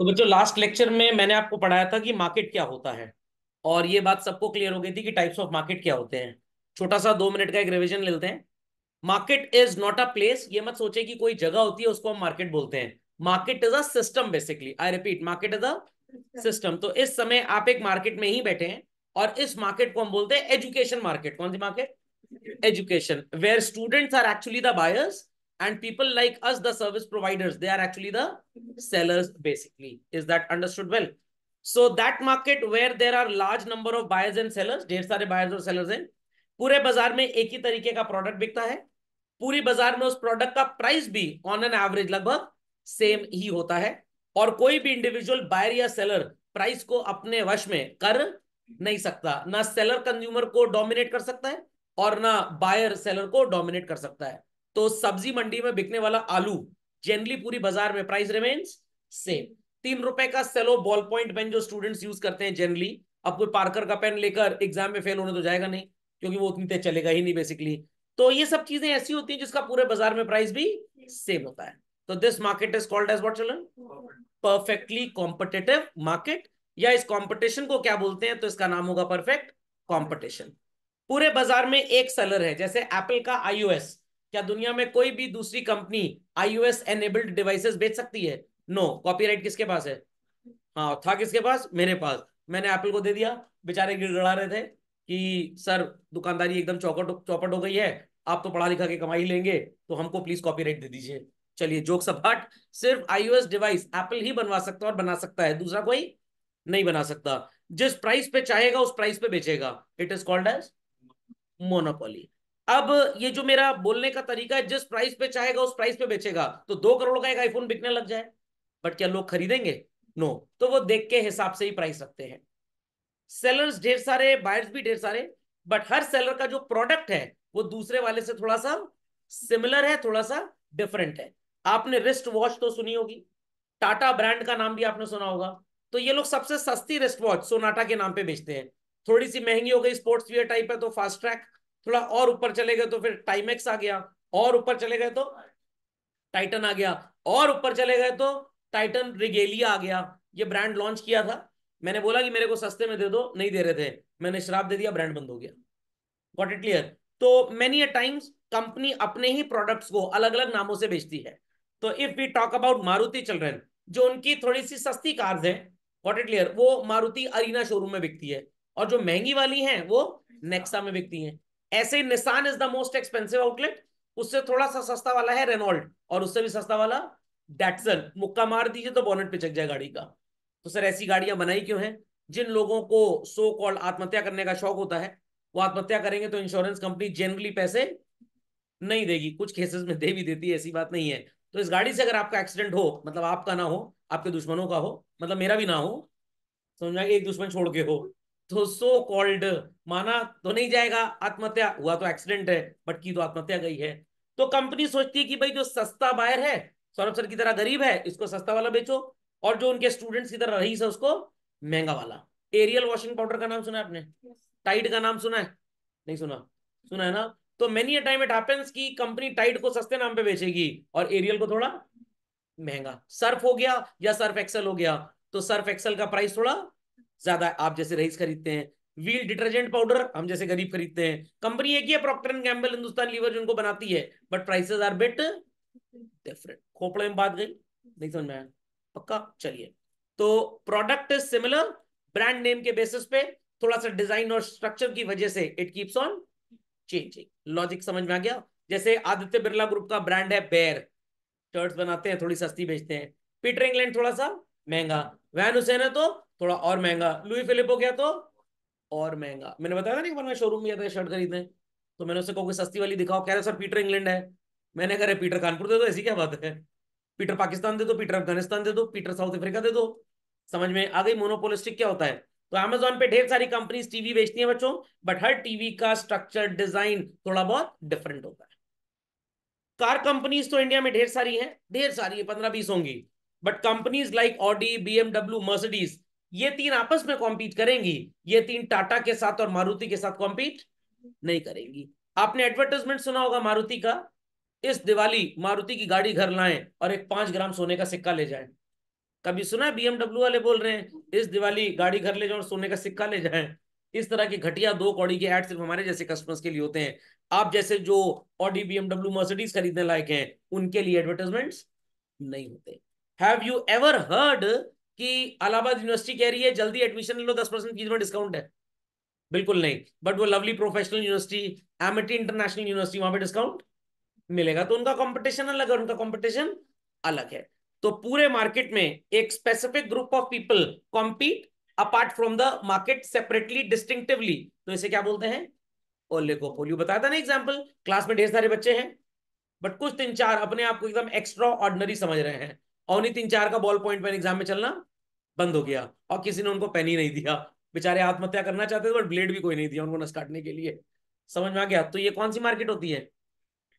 तो बच्चों last lecture में मैंने आपको पढ़ाया था कि मार्केट क्या होता है। और ये बात सबको क्लियर हो गई थी कि टाइप्स ऑफ मार्केट क्या होते हैं। छोटा सा 2 मिनट का एक रिवीजन लेते हैं। Market is not a place, ये मत सोचे कि कोई जगह होती है उसको हम मार्केट बोलते हैं। Market is a system, basically I repeat, market is a system. तो इस समय आप एक मार्केट में ही बैठे हैं और इस मार्केट को हम बोलते हैं एजुकेशन मार्केट। कौन सी market? Education, where students are actually the buyers and people like us the service providers, they are actually the sellers basically. Is that understood well? So that market where there are large number of buyers and sellers, ढेर सारे buyers और sellers हैं, पूरे बाजार में एक ही तरीके का प्रोडक्ट बिकता है। पूरी बाजार में उस प्रोडक्ट का प्राइस भी ऑन एन एवरेज लगभग सेम ही होता है। और कोई भी इंडिविजुअल बायर या सेलर प्राइस को अपने वश में कर नहीं सकता। ना सेलर कंज्यूमर को डोमिनेट कर सकता है और ना बायर सेलर को डोमिनेट कर सकता है। तो सब्जी मंडी में बिकने वाला आलू जनरली पूरी बाजार में प्राइस रिमेन्स सेम। 3 रुपए का सेलो बॉल पॉइंट पेन जो स्टूडेंट्स यूज करते हैं जनरली, अब कोई पार्कर का पेन लेकर एग्जाम में फेल होने तो जाएगा नहीं, क्योंकि वो उतनी तेज चलेगा ही नहीं बेसिकली। तो ये सब चीजें ऐसी होती हैं जिसका पूरे बाजार में प्राइस भी सेम होता है। तो this market is called as what children? Perfectly competitive market. या इस कंपटीशन को क्या बोलते हैं? तो इसका नाम होगा परफेक्ट कंपटीशन। पूरे बाजार में एक सेलर है, जैसे एप्पल का आईओएस। क्या दुनिया में कोई भी दूसरी कंपनी आईओएस एनेबल्ड डिवाइसेस बेच सकती है? नो। कॉपीराइट किसके पास है? हाँ, था किसके पास? मेरे पास। मैंने एप्पल को दे दिया। बेचारे गिड़गड़ा रहे थे कि सर दुकानदारी एकदम चौपट चौपट हो गई है, आप तो पढ़ा लिखा के कमाई लेंगे, तो हमको प्लीज कॉपीराइट दे दीजिए। चलिए जोक सपाट, सिर्फ आईओएस डिवाइस एप्पल ही बनवा सकता है और बना सकता है, दूसरा कोई नहीं बना सकता। जिस प्राइस पे चाहेगा उस प्राइस पे बेचेगा। It is called as monopoly. अब ये जो मेरा बोलने का तरीका है, जिस प्राइस पे चाहेगा उस प्राइस पे बेचेगा, तो 2 करोड़ का एक आईफोन बिकने लग जाए, बट क्या लोग खरीदेंगे? नो। तो वो देख के हिसाब से ही प्राइस रखते हैं। सेलर्स ढेर सारे, बायर्स भी ढेर सारे, बट हर सेलर का जो प्रोडक्ट है वो दूसरे वाले से थोड़ा सा सिमिलर है, थोड़ा सा डिफरेंट है। आपने रिस्ट वॉच तो सुनी होगी, टाटा ब्रांड का नाम भी आपने सुना होगा। तो ये लोग सबसे सस्ती रिस्ट वॉच सोनाटा के नाम पे बेचते हैं। थोड़ी सी महंगी हो गई, स्पोर्ट्स वियर टाइप है तो फास्ट ट्रैक। थोड़ा और ऊपर चले गए तो फिर टाइमेक्स आ गया। और ऊपर चले गए तो टाइटन आ गया। और ऊपर चले गए तो टाइटन रिगेलिया आ गया। ये ब्रांड लॉन्च किया था, मैंने बोला कि मेरे को सस्ते में दे दो, नहीं दे रहे थे, मैंने श्राप दे दिया, ब्रांड बंद हो गया। Got it clear? तो मेनी अ टाइम्स कंपनी अपने ही प्रोडक्ट्स को अलग अलग नामों से बेचती है। तो if we talk about Maruti children, जो उनकी थोड़ी सी सस्ती कार्स है, गॉट इट क्लियर, वो मारुति अरीना शोरूम में बिकती है। और जो महंगी वाली हैं वो नेक्सा में बिकती हैं। ऐसे ही Nissan is the most expensive outlet. उससे थोड़ा सा सस्ता वाला है रेनॉल्ट, और उससे भी सस्ता वाला डैटसन। मुक्का मार दीजिए तो बोनेट पे चक जाए गाड़ी का। तो सर ऐसी गाड़ियां बनाई क्यों हैं? जिन लोगों को सो कॉल्ड आत्महत्या करने का शौक होता है, वो आत्महत्या करेंगे तो इंश्योरेंस कंपनी जनरली पैसे नहीं देगी, कुछ केसेस में दे भी देती है, ऐसी बात नहीं है। तो इस गाड़ी से अगर आपका एक्सीडेंट हो, मतलब आपका ना हो, आपके दुश्मनों का हो, मतलब मेरा भी ना हो, समझ में, एक दुश्मन छोड़ के हो, तो सो कॉल्ड माना तो नहीं जाएगा। आत्महत्या हुआ तो एक्सीडेंट है, बट की तो आत्महत्या गई है। तो कंपनी सोचती है कि भाई जो सस्ता बायर है, सौरभ सर की तरह गरीब है, इसको सस्ता वाला बेचो, और जो उनके स्टूडेंट्स की तरह रईस है उसको महंगा वाला। एरियल वॉशिंग पाउडर का नाम सुना है आपने? टाइड का नाम सुना है? नहीं सुना? सुना है ना? तो many a time it happens कि कंपनी टाइड को सस्ते नाम पे बेचेगी और एरियल को थोड़ा महंगा। सर्फ हो गया या सर्फ एक्सेल हो गया, तो सर्फ एक्सेल का प्राइस थोड़ा ज्यादा है, आप जैसे रईस खरीदते हैं। व्हील डिटर्जेंट पाउडर हम जैसे गरीब खरीदते हैं। कंपनी एक ही है, Procter and Gamble, Hindustan Lever, जिनको बनाती है, but prices are bit different. खोपड़े में बात गई? नहीं समझ में आया? पक्का? चलिए। तो product is similar, brand name के बेसिस पे थोड़ा सा डिजाइन और स्ट्रक्चर की वजह से it keeps on changing. Logic समझ में आ गया? जैसे आदित्य बिरला ग्रुप का ब्रांड है बेयर, शर्ट्स बनाते हैं, थोड़ी सस्ती बेचते हैं। पीटर इंग्लैंड थोड़ा सा महंगा। वैन हुसैन है तो थोड़ा और महंगा। लुई फिलिप हो गया तो और महंगा। मैंने बताया था ना, मैं शोरूम में गया था शर्ट खरीदने, तो मैंने उससे कोई सस्ती वाली दिखाओ, कह रहे सर पीटर इंग्लैंड है। मैंने कहा पीटर कानपुर दे दो, ऐसी क्या बात है? पीटर पाकिस्तान दे दो, पीटर अफगानिस्तान दे दो, पीटर साउथ अफ्रीका दे दो। समझ में आ गई मोनोपोलिस्टिक क्या होता है? तो अमेजोन पे ढेर सारी कंपनीज टीवी बेचती हैं बच्चों, बट हर टीवी का स्ट्रक्चर डिजाइन थोड़ा बहुत डिफरेंट होता है। कार कंपनीज तो इंडिया में ढेर सारी हैं, ढेर सारी है, 15-20 होंगी। But companies like Audi, BMW, Mercedes, ये तीन आपस में कॉम्पीट करेंगी। ये तीन टाटा के साथ और मारुति के साथ कॉम्पीट नहीं करेंगी। आपने एडवर्टाइजमेंट सुना होगा मारुति का, इस दिवाली मारुति की गाड़ी घर लाएं और एक 5 ग्राम सोने का सिक्का ले जाएं। कभी सुना है बीएमडब्ल्यू वाले बोल रहे हैं इस दिवाली गाड़ी घर ले जाओ और सोने का सिक्का ले जाएं? इस तरह की घटिया दो कौड़ी के ऐड सिर्फ हमारे जैसे कस्टमर्स के लिए होते हैं। आप जैसे जो ऑडी बीएमडब्ल्यू मर्सिडीज खरीदने लायक हैं उनके लिए एडवर्टाइजमेंट्स नहीं होते। हैव यू एवर हर्ड कि इलाहाबाद यूनिवर्सिटी कह रही है जल्दी एडमिशन ले लो 10% फीस में डिस्काउंट है? बिल्कुल नहीं। बट वो lovely professional university, Amity international university, वहां पे डिस्काउंट मिलेगा। तो उनका कंपटीशन अलग है और उनका कंपटीशन अलग है। तो पूरे मार्केट में एक specific group of people compete apart from the market separately distinctively, तो इसे क्या बोलते हैं? ओलिगोपोली। बताया था ना एग्जांपल, क्लास में ढेर सारे बच्चे हैं बट कुछ तीन चार अपने आप को एकदम एक्स्ट्रा ऑर्डिनरी समझ रहे हैं और उन्हीं तीन चार का बॉल पॉइंट पेन एग्जाम में चलना बंद हो गया और किसी ने उनको पेन ही नहीं दिया। बेचारे आत्महत्या करना चाहते थे बट ब्लेड भी कोई नहीं दिया उनको नस काटने के लिए। समझ में आ गया? तो ये कौन सी मार्केट होती है?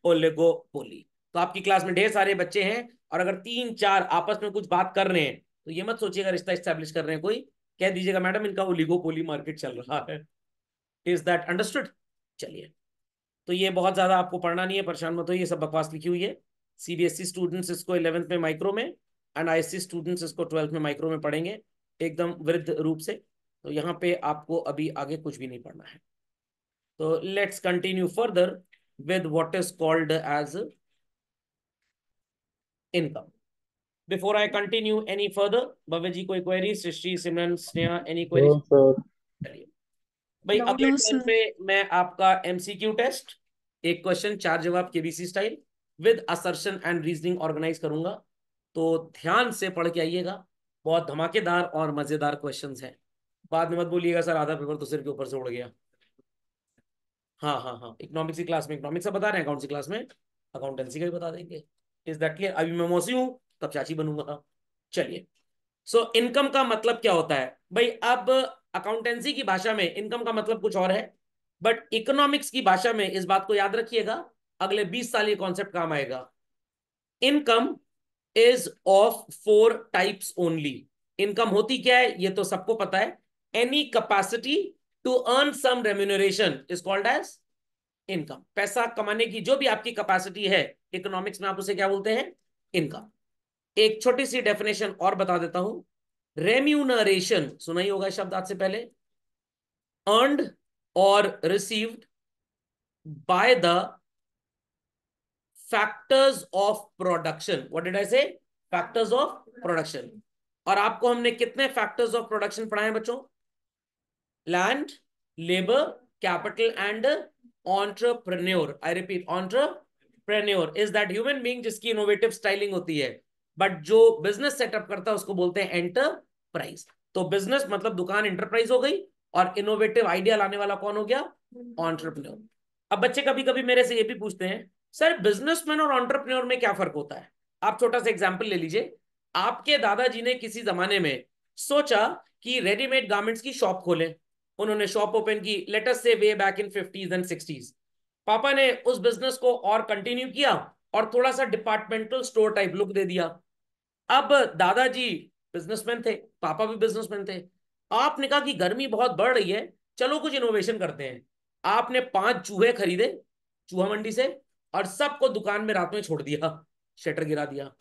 ओलिगोपोली। तो आपकी क्लास में ढेर सारे बच्चे हैं और अगर तीन चार आपस में कुछ बात कर रहे हैं तो ये मत सोचिएगा रिश्ता स्टैब्लिश कर रहे हैं कोई, कह दीजिएगा मैडम इनका ओलिगोपोली मार्केट चल रहा है। Is that understood? चलिए, तो ये बहुत ज्यादा आपको पढ़ना नहीं है, परेशान मत हो, ये सब बकवास लिखी हुई है। सीबीएसई स्टूडेंट्स इसको 11th में माइक्रो में एंड आईएससी स्टूडेंट्स इसको 12th में माइक्रो में पढ़ेंगे एकदम वृद्ध रूप से। तो यहाँ पे आपको अभी आगे कुछ भी नहीं पढ़ना है। तो let's continue further with what is called as income. Before I continue any further, Bhavya ji कोई query? Srishti, Simran, Sneha, any query? No sir. चलिए भाई, नो अगले नो टर्न सर। पे मैं आपका एमसीक्यू टेस्ट, एक क्वेश्चन चार जवाब KBC style with assertion and reasoning organize करूंगा। तो ध्यान से पढ़ के आइएगा, बहुत धमाकेदार और मजेदार क्वेश्चंस हैं। बाद में मत बोलिएगा सर आधा पेपर तो सिर के ऊपर से उड़ गया। हाँ हाँ हाँ, इकोनॉमिक्स की क्लास में इकोनॉमिक्स का बता रहे हैं, अकाउंट्स की क्लास में अकाउंटेंसी का भी बता देंगे। Is that clear? अभी मैं मौसी हूँ तब चाची बनूंगा। चलिए, सो इनकम का मतलब क्या होता है भाई? अब अकाउंटेंसी की भाषा में इनकम का मतलब कुछ और है बट इकोनॉमिक्स की भाषा में इस बात को याद रखिएगा, अगले 20 साल ये कॉन्सेप्ट काम आएगा। Income is of four types only. Income होती क्या है ये तो सबको पता है। Any capacity to earn some remuneration is called as income. पैसा कमाने की जो भी आपकी कैपेसिटी है इकोनॉमिक्स में आप उसे क्या बोलते हैं? इनकम। एक छोटी सी डेफिनेशन और बता देता हूं। रेम्यूनरेशन सुना ही होगा शब्द आज से पहले। अर्नड और received by the factors of production. What did I say? Factors of production. और आपको हमने कितने फैक्टर्स ऑफ प्रोडक्शन पढ़ाए हैं बच्चों? Land, labour, capital and entrepreneur. I repeat, entrepreneur is that human being जिसकी इनोवेटिव स्टाइलिंग होती है बट जो बिजनेस सेटअप करता है उसको बोलते हैं एंटरप्राइज। तो बिजनेस मतलब दुकान एंटरप्राइज हो गई और इनोवेटिव आइडिया लाने वाला कौन हो गया? एंटरप्रेन्योर। अब बच्चे कभी कभी मेरे से ये भी पूछते हैं सर बिजनेसमैन और एंटरप्रेन्योर में क्या फर्क होता है? आप छोटा सा एग्जांपल ले लीजिए। आपके दादाजी ने किसी जमाने में सोचा कि रेडीमेड गारमेंट्स की शॉप खोलें। उन्होंने शॉप ओपन की, लेट अस से way back in 50s and 60s। पापा ने उस बिजनेस को और कंटिन्यू किया और थोड़ा सा डिपार्टमेंटल स्टोर टाइप लुक दे दिया। अब दादाजी बिजनेसमैन थे, पापा भी बिजनेसमैन थे। आपने कहा कि गर्मी बहुत बढ़ रही है, चलो कुछ इनोवेशन करते हैं। आपने 5 चूहे खरीदे चूहा मंडी से और सबको दुकान में रात में छोड़ दिया, शटर गिरा दिया।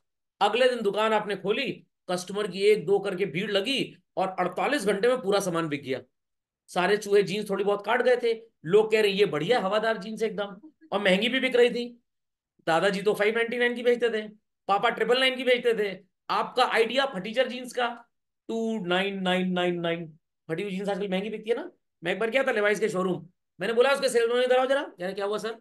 अगले दिन दुकान आपने खोली, कस्टमर की एक दो करके भीड़ लगी और 48 घंटे में पूरा सामान बिक गया। सारे चूहे जीन्स थोड़ी बहुत काट गए थे, लोग कह रहे ये बढ़िया हवादार जीन्स एकदम, और महंगी भी बिक रही थी। दादाजी तो 599 की बेचते थे, पापा 999 की बेचते थे। आपका आइडिया फटीचर जीन्स का 29,999। फटी हुई जीन्स आजकल महंगी बिकती है ना। मैं एक बार गया था लेवाइस के शोरूम, मैंने बोला उसके सेल्समैन इधर आओ जरा। कह रहे क्या हुआ सर?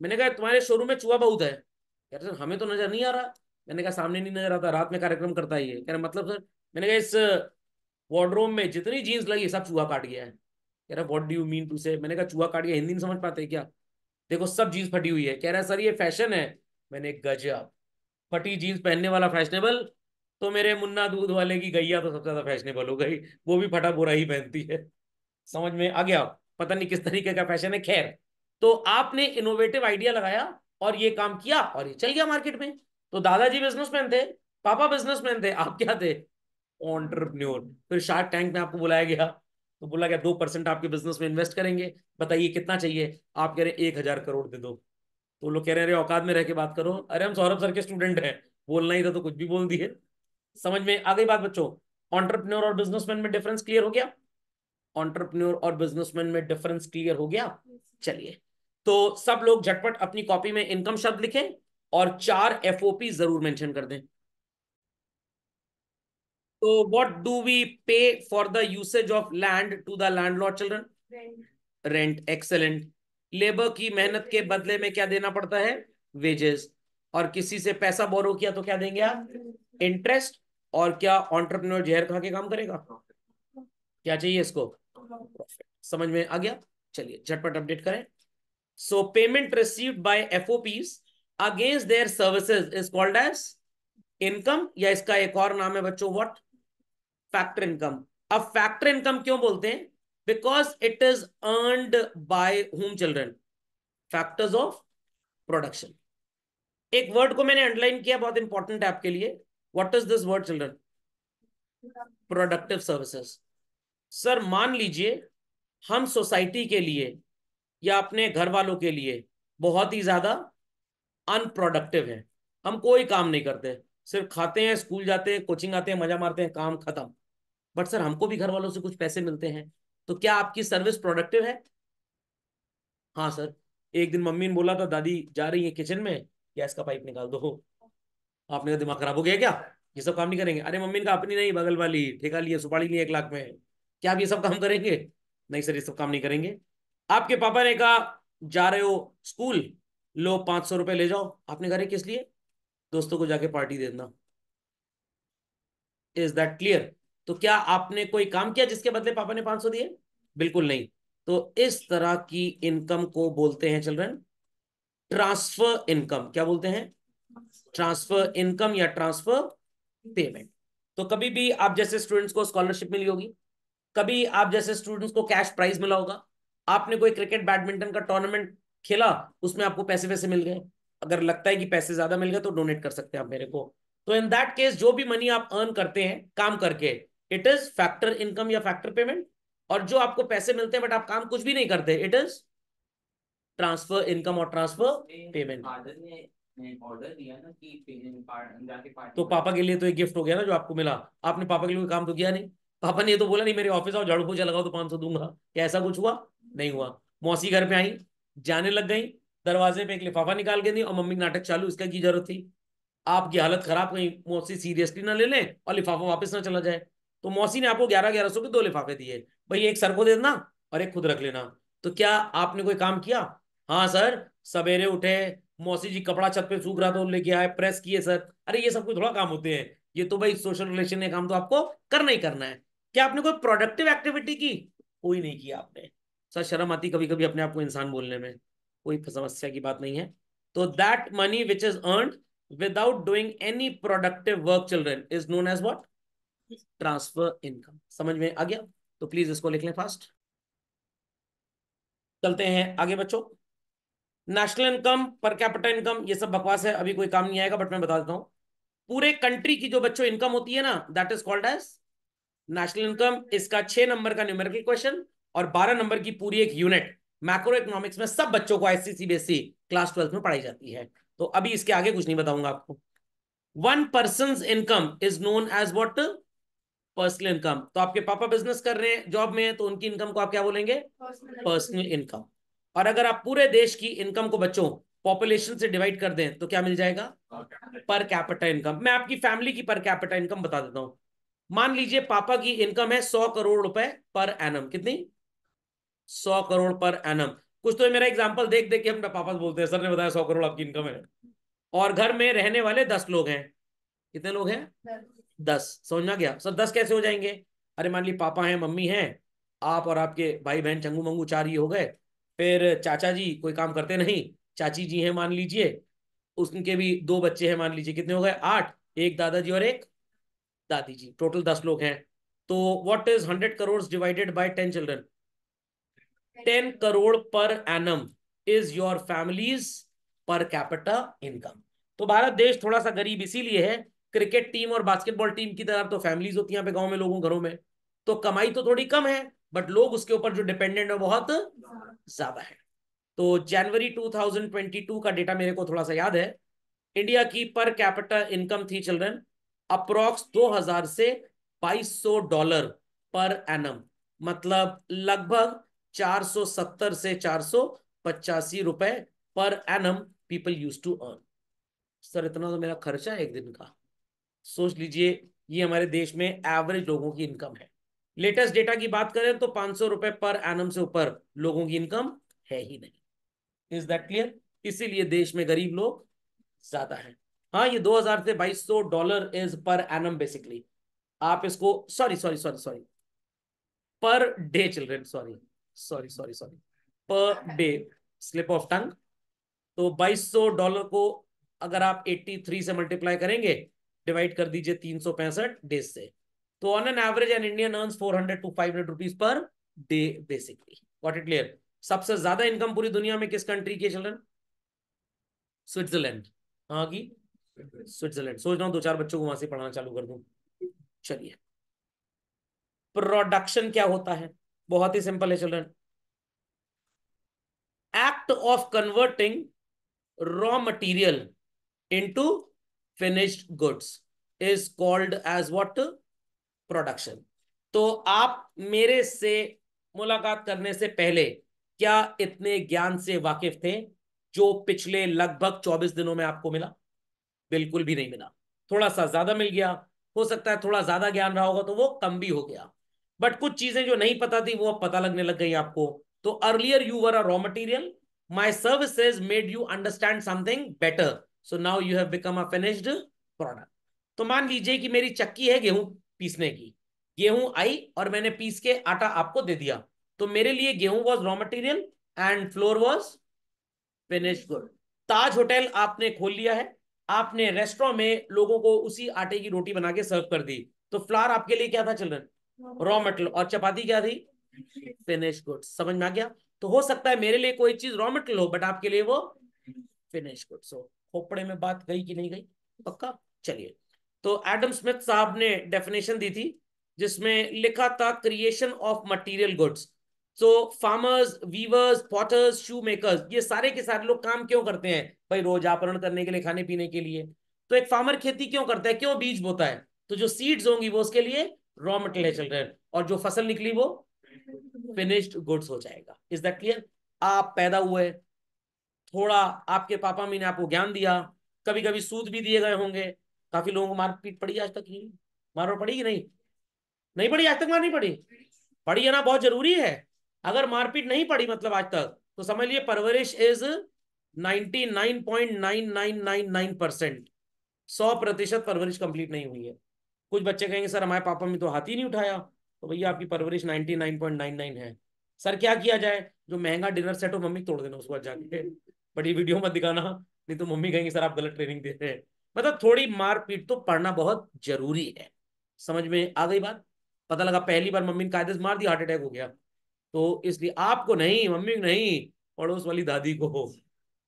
मैंने कहा तुम्हारे शोरूम में चूहा बहुत है। कह रहे सर हमें तो नजर नहीं आ रहा। मैंने कहा सामने नहीं नजर आता, रात में कार्यक्रम करता है ये। कह रहे मतलब सर? मैंने कहा इस वार्डरोब में जितनी जीन्स लगी सब चूहा काट गया है। कह रहा what do you mean to say? मैंने कहा चूहा काट गया हिंदी नहीं समझ पाते क्या? देखो सब जीन्स फटी हुई है। कह रहा है सर ये फैशन है। मैंने गजब, फटी जीन्स पहनने वाला फैशनेबल? तो मेरे मुन्ना दूध वाले की गैया तो सबसे ज्यादा फैशनेबल हो गई, वो भी फटा बोरा ही पहनती है। समझ में आ गया? पता नहीं किस तरीके का फैशन है। खैर, तो आपने इनोवेटिव आइडिया लगाया और ये काम किया और ये चल गया मार्केट में। तो दादाजी बिजनेसमैन थे, पापा बिजनेसमैन थे, आप क्या थे? एंटरप्रेन्योर। फिर शार्क टैंक में आपको बुलाया गया तो बोला गया 2% आपके बिजनेस में इन्वेस्ट करेंगे, बताइए कितना चाहिए? आप कह रहे 1,000 करोड़ दे दो। तो लोग कह रहे हैं अरे औकात में रह के बात करो। अरे हम सौरभ सर के स्टूडेंट हैं, बोलना ही था तो कुछ भी बोल दिए। समझ में आ गई बात बच्चों? एंटरप्रेन्योर और बिजनेसमैन में डिफरेंस क्लियर हो गया? एंटरप्रेन्योर और बिजनेसमैन में डिफरेंस क्लियर हो गया? चलिए, तो सब लोग झटपट अपनी कॉपी में इनकम शब्द लिखें और 4 एफओपी जरूर मेंशन कर दें। तो what do we pay for the usage of land to the landlord children? Rent, excellent. Labour की मेहनत के बदले में क्या देना पड़ता है? वेजेस। और किसी से पैसा बोरो किया तो क्या देंगे आप? इंटरेस्ट। और क्या एंटरप्रेन्योर जहर खा के काम करेगा? क्या चाहिए इसको? प्रॉफिट। समझ में आ गया? चलिए झटपट अपडेट करें। So payment received by FOPs against their services is called as income, या इसका एक और नाम है बच्चों, व्हाट? Factor income. अब फैक्टर इनकम क्यों बोलते हैं? Because it is earned by whom children? Factors of production. एक वर्ड को मैंने अंडरलाइन किया, बहुत इंपॉर्टेंट है आपके लिए। What is this word children? Productive services. Sir मान लीजिए हम सोसाइटी के लिए या अपने घर वालों के लिए बहुत ही ज्यादा अनप्रोडक्टिव है, हम कोई काम नहीं करते, सिर्फ खाते हैं, स्कूल जाते हैं, कोचिंग आते हैं, मजा मारते हैं, काम खत्म। बट सर हमको भी घर वालों से कुछ पैसे मिलते हैं, तो क्या आपकी सर्विस प्रोडक्टिव है? हाँ सर। एक दिन मम्मी ने बोला था दादी जा रही है किचन में, गैस का पाइप निकाल दो। आपने का दिमाग खराब हो गया क्या? ये सब काम नहीं करेंगे? अरे मम्मी ने कहा अपनी नहीं, बगल वाली ठेका लिए, सुपारी लिए 1 लाख में, क्या आप ये सब काम करेंगे? नहीं सर ये सब काम नहीं करेंगे। आपके पापा ने कहा जा रहे हो स्कूल, लो 500 रुपये ले जाओ। आपने कहा किस लिए? दोस्तों को जाके पार्टी देना। Is that clear? तो क्या आपने कोई काम किया जिसके बदले पापा ने 500 दिए? बिल्कुल नहीं। तो इस तरह की इनकम को बोलते हैं चिल्ड्रन ट्रांसफर इनकम। क्या बोलते हैं? ट्रांसफर इनकम या ट्रांसफर पेमेंट। तो कभी भी आप जैसे स्टूडेंट्स को स्कॉलरशिप मिली होगी, कभी आप जैसे स्टूडेंट्स को कैश प्राइज मिला होगा, आपने कोई क्रिकेट बैडमिंटन का टूर्नामेंट खेला, उसमें आपको पैसे वैसे मिल गए, अगर लगता है कि पैसे ज्यादा मिल गए तो डोनेट कर सकते हैं आप मेरे को। तो इन दैट केस जो भी मनी आप अर्न करते हैं काम करके, इट इज फैक्टर इनकम या फैक्टर पेमेंट। और जो आपको पैसे मिलते हैं बट आप काम कुछ भी नहीं करते, इट इज ट्रांसफर इनकम और ट्रांसफर पेमेंट। ऑर्डर दिया ना कि जाके तो पार्टी पापा के लिए तो एक गिफ्ट हो गया ना जो आपको मिला। आपने पापा के लिए कोई काम तो किया नहीं। पापा ने ये तो बोला नहीं मेरे ऑफिस आओ झाड़ू पोछा लगाओ तो 500 दूंगा। क्या ऐसा कुछ हुआ? नहीं हुआ। मौसी घर पे आई, जाने लग गई, दरवाजे पे एक लिफाफा निकाल के दी और मम्मी नाटक चालू, इसका की जरूरत थी? आपकी हालत खराब, कहीं मौसी सीरियसली ना ले लें और लिफाफा वापस ना चला जाए। तो मौसी ने आपको 1100 के 2 लिफाफे दिए, भाई एक सर को दे देना और एक खुद रख लेना। तो क्या आपने कोई काम किया? हाँ सर, सवेरे उठे, मौसी जी कपड़ा छत पे सूख रहा था लेके आए, प्रेस किए सर। अरे ये सब कोई थोड़ा काम होते हैं, ये तो भाई सोशल रिलेशन ने काम तो आपको करना ही करना है। क्या आपने कोई प्रोडक्टिव एक्टिविटी की? कोई नहीं किया आपने। सर शर्म आती कभी कभी अपने आप को इंसान बोलने में, कोई समस्या की बात नहीं है। तो that money which is earn without doing any productive work children is known as what? Transfer income. समझ में आ गया? तो प्लीज इसको लिख लें फास्ट। चलते हैं आगे बच्चों। National income, per capita income, ये सब बकवास है, अभी कोई काम नहीं आएगा, बट मैं बता देता हूं। पूरे कंट्री की जो बच्चों इनकम होती है ना, that is called as national income. इसका 6 नंबर का न्यूमेरिकल क्वेश्चन और 12 नंबर की पूरी एक यूनिट मैक्रो इकोनॉमिक्स में सब बच्चों को ICCBSC क्लास 12 में पढ़ाई जाती है। तो अभी इसके आगे कुछ नहीं बताऊंगा आपको। One person income is known as what? Personal income. तो आपके पापा बिजनेस कर रहे हैं, जॉब में है, तो उनकी इनकम को आप क्या बोलेंगे? Personal income. और अगर आप पूरे देश की इनकम को बच्चों पॉपुलेशन से डिवाइड कर दें तो क्या मिल जाएगा? Per capita income. मैं आपकी फैमिली की पर कैपिटा इनकम बता देता हूं। मान लीजिए पापा की इनकम है 100 करोड़ रुपए पर एनम। कितनी? 100 करोड़ पर एनम। कुछ तो मेरा एग्जांपल देख देख के हम पापा बोलते हैं सर ने बताया 100 करोड़ आपकी इनकम है। और घर में रहने वाले 10 लोग हैं। कितने लोग हैं? 10। समझ में आ गया? सर 10 कैसे हो जाएंगे? अरे मान ली पापा हैं, मम्मी हैं, आप और आपके भाई बहन चंगू मंगू 4 ही हो गए। फिर चाचा जी कोई काम करते नहीं, चाची जी हैं मान लीजिए, उनके भी 2 बच्चे हैं मान लीजिए, कितने हो गए? 8। एक दादाजी और एक दादी जी, टोटल 10 लोग हैं। तो what is 100 crore divided by 10 children? 10 crore per annum is your families per capita income. तो भारत देश थोड़ा सा गरीब इसीलिए है, क्रिकेट टीम और बास्केटबॉल टीम की तरह तो फैमिलीज होती हैं यहाँ पे गांव में लोगों घरों में, तो कमाई तो थोड़ी कम है, बट लोग उसके ऊपर जो डिपेंडेंट है बहुत ज्यादा है। तो जनवरी 2022 का डेटा मेरे को थोड़ा सा याद है। इंडिया की पर कैपिटा इनकम थी चिल्ड्रन अप्रोक्स 2000 से $2200 पर एनम, मतलब लगभग 470 से 485 रुपए per annum people use to earn. Sir इतना तो मेरा खर्चा है एक दिन का। सोच लीजिए, ये हमारे देश में एवरेज लोगों की इनकम है। लेटेस्ट डेटा की बात करें तो 500 रुपए पर एनम से ऊपर लोगों की इनकम है ही नहीं। Is that clear? इसीलिए देश में गरीब लोग ज्यादा है। हाँ, ये 2000 से $2200 इज पर एनम बेसिकली। आप इसको, sorry sorry sorry sorry, per day children, sorry sorry sorry sorry, per day, slip of tongue. तो $2200 को अगर आप 83 से मल्टीप्लाई करेंगे, डिवाइड कर दीजिए 365 डेज से, तो on an average an Indian earns 400 to 500 rupees per day basically. Got it clear? सबसे ज्यादा इनकम पूरी दुनिया में किस कंट्री की चिल्ड्रन? स्विट्जरलैंड। हाँ की स्विट्जरलैंड। सोच रहा हूँ दो चार बच्चों को वहां से पढ़ाना चालू कर दूं। चलिए, प्रोडक्शन क्या होता है? बहुत ही सिंपल है children. Act of converting raw material into finished goods is called as what? Production. तो आप मेरे से मुलाकात करने से पहले क्या इतने ज्ञान से वाकिफ थे जो पिछले लगभग 24 दिनों में आपको मिला? बिल्कुल भी नहीं मिला। थोड़ा सा ज्यादा मिल गया, हो सकता है थोड़ा ज्यादा ज्ञान रहा होगा तो वो कम भी हो गया, बट कुछ चीजें जो नहीं पता थी वो अब पता लगने लग गई आपको। तो earlier you were a raw material, my services made you understand something better, so now you have become a finished product. तो मान लीजिए कि मेरी चक्की है गेहूं पीसने की, गेहूं आई और मैंने पीस के आटा आपको दे दिया, तो मेरे लिए गेहूं was raw material and floor was finished good. Taj hotel आपने खोल लिया है, आपने रेस्टोरेंट में लोगों को उसी आटे की रोटी बना के सर्व कर दी, तो फ्लावर आपके लिए क्या था चिल्ड्रन? Raw material. और चपाती क्या थी? Finish good. समझ में आ गया? तो हो सकता है मेरे लिए कोई चीज रॉ मटेरियल हो, बट आपके लिए वो फिनिश गुड। सो खोपड़े में बात गई कि नहीं गई? पक्का? चलिए, तो एडम स्मिथ साहब ने डेफिनेशन दी थी जिसमें लिखा था creation of material goods. So farmers, weavers, potters, shoe makers, ये सारे के सारे लोग काम क्यों करते हैं भाई? रोज आवरण करने के लिए, खाने पीने के लिए। तो एक फार्मर खेती क्यों करता है? क्यों बीज बोता है? तो जो सीड्स होंगी वो उसके लिए रॉ मटेरियल चल रहे हैं, और जो फसल निकली वो फिनिश्ड गुड्स हो जाएगा। Is that clear? आप पैदा हुए, थोड़ा आपके पापा मम्मी ने आपको ज्ञान दिया, कभी कभी सूद भी दिए गए होंगे। काफी लोगों को मारपीट पड़ी आज तक? नहीं मार पड़ी कि नहीं? नहीं पड़ी आज तक? मार नहीं पड़ी? पड़ी है ना, बहुत जरूरी है। अगर मारपीट नहीं पड़ी मतलब आज तक, तो समझ लिए परवरिश इज 99.9999%। 100% परवरिश कंप्लीट नहीं हुई है। कुछ बच्चे कहेंगे सर हमारे पापा में तो हाथ ही नहीं उठाया, तो भैया आपकी परवरिश 99.99 है। सर क्या किया जाए? जो महंगा डिनर सेट हो मम्मी तोड़ देना उसके बाद जाके, बड़ी वीडियो मत दिखाना, नहीं तो मम्मी कहेंगे सर आप गलत ट्रेनिंग दे रहे हैं। मतलब थोड़ी मारपीट तो पड़ना बहुत जरूरी है। समझ में आ गई बात? पता लगा पहली बार मम्मी ने कायदे से मार दिया, हार्ट अटैक हो गया। तो इसलिए आपको नहीं, मम्मी को नहीं, पड़ोस वाली दादी को हो।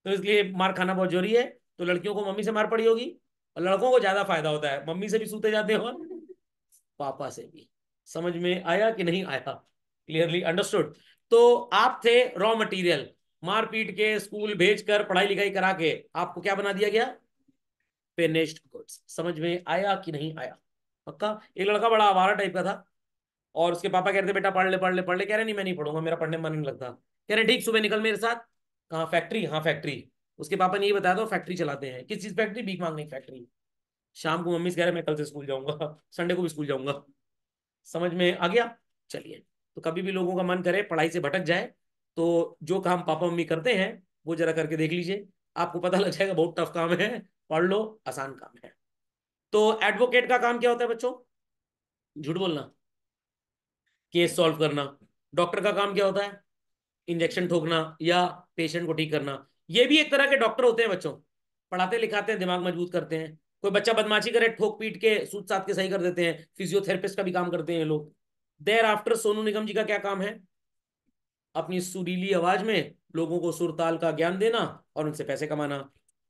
तो इसलिए मार खाना बहुत जरूरी है। तो लड़कियों को मम्मी से मार पड़ी होगी, और लड़कों को ज्यादा फायदा होता है, मम्मी से भी सूते जाते हैं और पापा से भी। समझ में आया कि नहीं आया? Clearly understood? तो आप थे रॉ मटेरियल, मारपीट के, स्कूल भेजकर, पढ़ाई लिखाई करा के आपको क्या बना दिया गया? Finished goods. समझ में आया कि नहीं आया? पक्का? एक लड़का बड़ा आवारा टाइप का था, और उसके पापा कह रहे थे बेटा पढ़ ले पढ़ ले पढ़ ले। कह रहे नहीं मैं नहीं पढ़ूंगा, मेरा पढ़ने में मन नहीं लगता। कह रहे ठीक, सुबह निकल मेरे साथ। कहाँ? फैक्ट्री? हाँ फैक्ट्री। उसके पापा ने ये बताया तो फैक्ट्री चलाते हैं। किस चीज फैक्ट्री? भीख मांगने की फैक्ट्री। शाम को मम्मी से कह रहे मैं कल से स्कूल जाऊंगा, संडे को भी स्कूल जाऊंगा। समझ में आ गया? चलिए, तो कभी भी लोगों का मन करे पढ़ाई से भटक जाए, तो जो काम पापा मम्मी करते हैं वो जरा करके देख लीजिए, आपको पता लग जाएगा बहुत टफ काम है, पढ़ लो, आसान काम है। तो एडवोकेट का काम क्या होता है बच्चों? झूठ बोलना, केस सॉल्व करना। डॉक्टर का काम क्या होता है? इंजेक्शन ठोकना या पेशेंट को ठीक करना। ये भी एक तरह के डॉक्टर होते हैं बच्चों, पढ़ाते लिखाते हैं, दिमाग मजबूत करते हैं। कोई बच्चा बदमाशी करे, ठोक पीट के सूत सात के सही कर देते हैं। फिजियोथेरेपिस्ट का भी काम करते हैं ये लोग। देर आफ्टर सोनू निगम जी का क्या काम है? अपनी सुरीली आवाज में लोगों को सुरताल का ज्ञान देना और उनसे पैसे कमाना।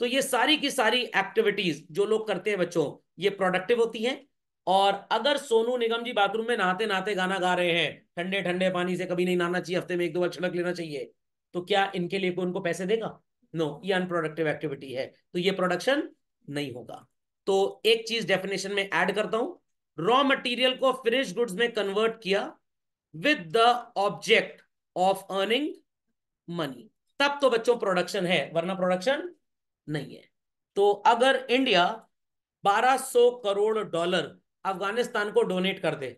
तो ये सारी की सारी एक्टिविटीज जो लोग करते हैं बच्चों, ये प्रोडक्टिव होती हैं। और अगर सोनू निगम जी बाथरूम में नहाते नहाते गाना गा रहे हैं, ठंडे ठंडे पानी से कभी नहीं नहाना चाहिए, हफ्ते में एक दो बार छिड़क लेना चाहिए, तो क्या इनके लिए कोई उनको पैसे देगा? नो, ये अनप्रोडक्टिव एक्टिविटी है, तो ये प्रोडक्शन नहीं होगा। तो एक चीज डेफिनेशन में ऐड करता हूं, रॉ मटेरियल को फिनिश गुड्स में कन्वर्ट किया with the object of earning money, तब तो बच्चों प्रोडक्शन है, वरना प्रोडक्शन नहीं है। तो अगर इंडिया 1200 करोड़ डॉलर अफगानिस्तान को डोनेट कर दे,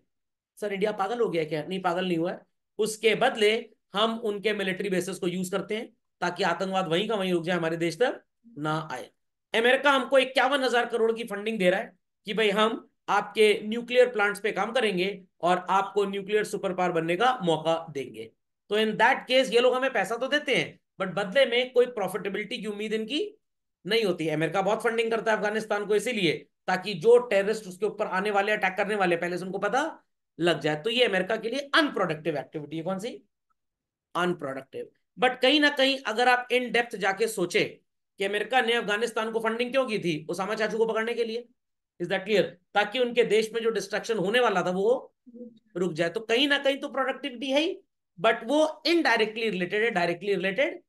सर इंडिया पागल हो गया क्या? नहीं, पागल नहीं हुआ है। उसके बदले हम उनके मिलिट्री बेसिस को यूज करते हैं ताकि आतंकवाद वहीं का वहीं रुक जाए, हमारे देश तक ना आए। अमेरिका हमको 51,000 करोड़ की फंडिंग दे रहा है कि भाई हम आपके न्यूक्लियर प्लांट्स पे काम करेंगे और आपको न्यूक्लियर सुपर पावर बनने का मौका देंगे। तो इन दैट केस ये लोग हमें पैसा तो देते हैं, बट बदले में कोई प्रॉफिटेबिलिटी की उम्मीद इनकी नहीं होती है। अमेरिका बहुत फंडिंग करता है अफगानिस्तान को इसीलिए ताकि जो टेररिस्ट उसके ऊपर आने वाले, अटैक करने वाले, पहले से उनको पता लग जाए। तो ये अमेरिका के लिए अनप्रोडक्टिव एक्टिविटी है। कौन सी? अनप्रोडक्टिव। बट कहीं ना कहीं अगर आप इन डेप्थ जाके सोचे कि अमेरिका ने अफगानिस्तान को फंडिंग क्यों की थी, उसामा चाचू को पकड़ने के लिए, इज दैट क्लियर? ताकि उनके देश में जो डिस्ट्रक्शन होने वाला था वो रुक जाए। तो कहीं ना कहीं तो प्रोडक्टिविटी है ही, बट वो इनडायरेक्टली रिलेटेड है, डायरेक्टली रिलेटेड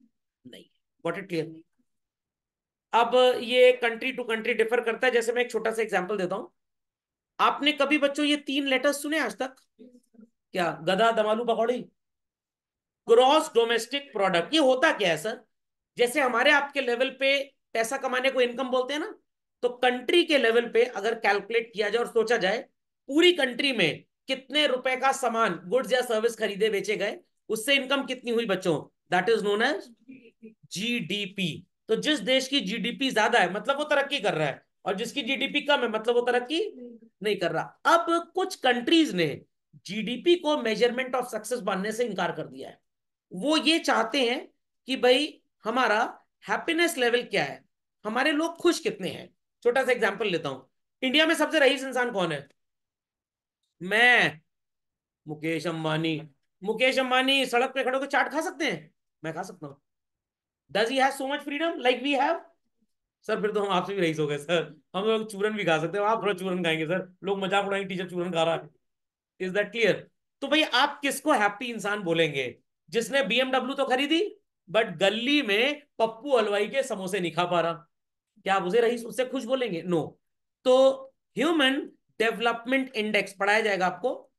नहीं। Got it clear? अब ये कंट्री टू कंट्री डिफर करता है। जैसे मैं एक छोटा सा एग्जांपल देता हूं, आपने कभी बच्चों ये 3 लेटर्स सुने आज तक? क्या? गधा, दमालू, पकौड़ी। ग्रॉस डोमेस्टिक प्रोडक्ट, ये होता क्या है सर? जैसे हमारे आपके लेवल पे पैसा कमाने को इनकम बोलते हैं ना, तो कंट्री के लेवल पे अगर कैलकुलेट किया जाए और सोचा जाए पूरी कंट्री में कितने रुपए का सामान, गुड्स या सर्विस खरीदे बेचे गए, उससे इनकम कितनी हुई बच्चों, that is known as GDP. तो जिस देश की जीडीपी ज्यादा है मतलब वो तरक्की कर रहा है, और जिसकी जीडीपी कम है मतलब वो तरक्की नहीं कर रहा। अब कुछ कंट्रीज ने जीडीपी को मेजरमेंट ऑफ सक्सेस मानने से इनकार कर दिया है। वो ये चाहते हैं कि भाई हमारा हैप्पीनेस लेवल क्या है, हमारे लोग खुश कितने हैं। छोटा सा एग्जांपल लेता हूं, इंडिया में सबसे रईस इंसान कौन है? मैं, मुकेश अंबानी। मुकेश अंबानी सड़क पे खड़े होकर चाट खा सकते हैं? मैं खा सकता हूं। Does he have so much freedom like we have? Sir फिर तो हम आपसे भी रईस हो गए सर। हम लोग चूरन भी खा सकते हैं, आप थोड़ा चूरन खाएंगे सर, लोग मजाक उड़ाएंगे टीचर चूरन खा रहा है। Is that clear? तो भाई आप किसको हैप्पी इंसान बोलेंगे? जिसने बीएमडब्ल्यू तो खरीदी बट गली में पप्पू हलवाई के समोसे नहीं खा पा रहा, क्या आप उसे रईस, उससे खुश बोलेंगे? नो। तो ह्यूमन डेवलपमेंट इंडेक्स पढ़ाया जाएगा आपको,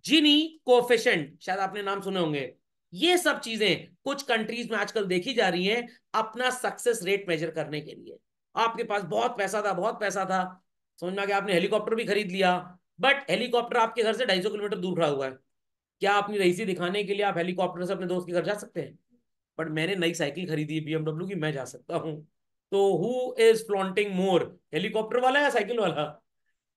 जिनी कोफिशिएंट, शायद आपने नाम सुने होंगे। ये सब चीजें कुछ कंट्रीज में आजकल देखी जा रही हैं अपना सक्सेस रेट मेजर करने के लिए। आपके पास बहुत पैसा था, बहुत पैसा था, समझ में आ गया, आपने हेलीकॉप्टर भी खरीद लिया, बट हेलीकॉप्टर आपके घर से 250 किलोमीटर दूर खड़ा हुआ है। क्या अपनी रईसी दिखाने के लिए आप हेलीकॉप्टर से अपने दोस्त के घर जा सकते हैं? बट मैंने नई साइकिल खरीदी है बीएमडब्ल्यू की, मैं जा सकता हूँ। तो who is flaunting more, helicopter वाला या साइकिल वाला?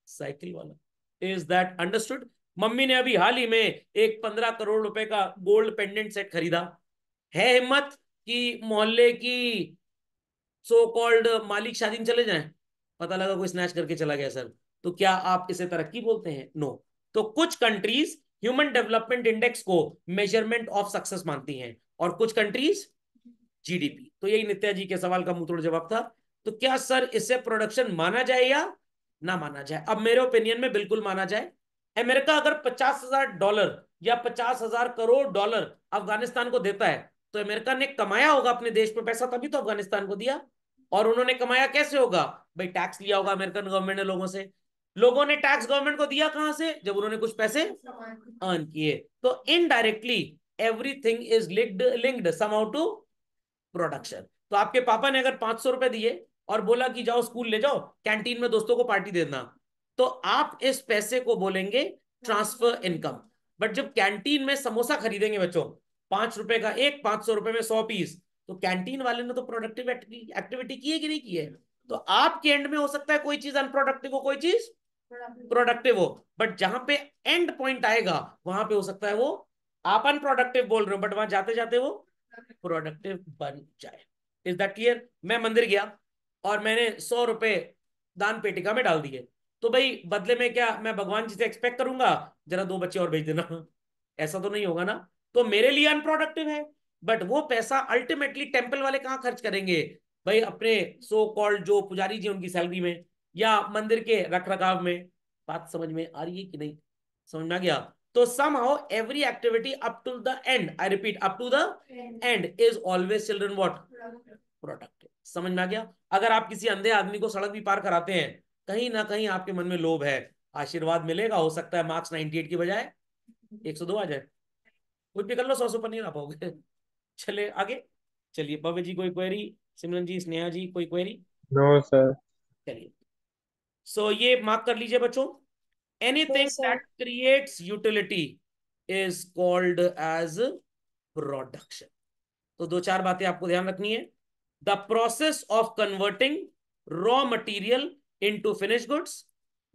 साइकिल वाला। Is that understood? मम्मी ने अभी हाल ही में एक 15 करोड़ रुपए का गोल्ड पेंडेंट सेट खरीदा। है हिम्मत कि मोहल्ले की सो कॉल्ड मालिक शादी में चले जाएं, पता लगा कोई स्नैच करके चला गया सर, तो क्या आप इसे तरक्की बोलते हैं? नो। तो कुछ कंट्रीज ह्यूमन डेवलपमेंट इंडेक्स को मेजरमेंट ऑफ सक्सेस मानती हैं और कुछ कंट्रीज जीडीपी। तो यही नित्या जी के सवाल का मुंह तोड़ जवाब था। तो क्या सर इसे प्रोडक्शन माना जाए या ना माना जाए? अब मेरे ओपिनियन में बिल्कुल माना जाए। अमेरिका अगर 50,000 डॉलर या 50,000 करोड़ डॉलर अफगानिस्तान को देता है, तो अमेरिका ने कमाया होगा अपने देश पे पैसा, तभी तो अफगानिस्तान को दिया। और उन्होंने कमाया कैसे होगा? भाई टैक्स लिया होगा अमेरिकन गवर्नमेंट ने लोगों से। लोगों ने टैक्स गवर्नमेंट को दिया कहां से? जब उन्होंने कुछ पैसे अर्न किए। तो indirectly everything is linked somehow to production. तो आपके पापा ने अगर 500 रुपए दिए और बोला कि जाओ स्कूल ले जाओ, कैंटीन में दोस्तों को पार्टी देना, तो आप इस पैसे को बोलेंगे ट्रांसफर इनकम। बट जब कैंटीन में समोसा खरीदेंगे बच्चों, 5 रुपए का एक, 500 रुपए में 100 पीस, तो कैंटीन वाले ने तो प्रोडक्टिव एक्टिविटी की है कि नहीं की है? तो आपके एंड में हो सकता है कोई चीज अनप्रोडक्टिव हो, कोई चीज प्रोडक्टिव हो, बट जहां पे एंड पॉइंट आएगा वहां पे हो सकता है वो आप अनप्रोडक्टिव बोल रहे हो, बट वहां जाते जाते वो प्रोडक्टिव बन जाए। Is that clear? मैं मंदिर गया और मैंने 100 रुपए दान पेटिका में डाल दिए, तो भाई बदले में क्या मैं भगवान जी से एक्सपेक्ट करूंगा जरा 2 बच्चे और भेज देना? ऐसा तो नहीं होगा ना। तो मेरे लिए अनप्रोडक्टिव है, बट वो पैसा अल्टीमेटली टेम्पल वाले कहाँ खर्च करेंगे? भाई अपने सो कॉल्ड जो पुजारी जी उनकी सैलरी में, या मंदिर के रख रखाव में। बात समझ में आ रही है कि नहीं? समझ में आ गया? तो somehow every activity up to the end, I repeat, up to the end is always children what? Productive. समझ में आ गया? अगर आप किसी अंधे आदमी को सड़क भी पार कराते हैं, कहीं ना कहीं आपके मन में लोभ है, आशीर्वाद मिलेगा, हो सकता है मार्क्स 98 की बजाय 102 आ जाए। कुछ भी कर लो, 100 पर नहीं आ पाओगे। चले आगे। चलिए भव्य जी कोई क्वेरी, सिमरन जी, स्नेहा जी कोई क्वेरी? No sir. चलिए, सो ये मार्क कर लीजिए बच्चों, No, anything sir. That creates utility is called as production. तो दो चार बातें आपको ध्यान रखनी है। The process of converting raw material into finish goods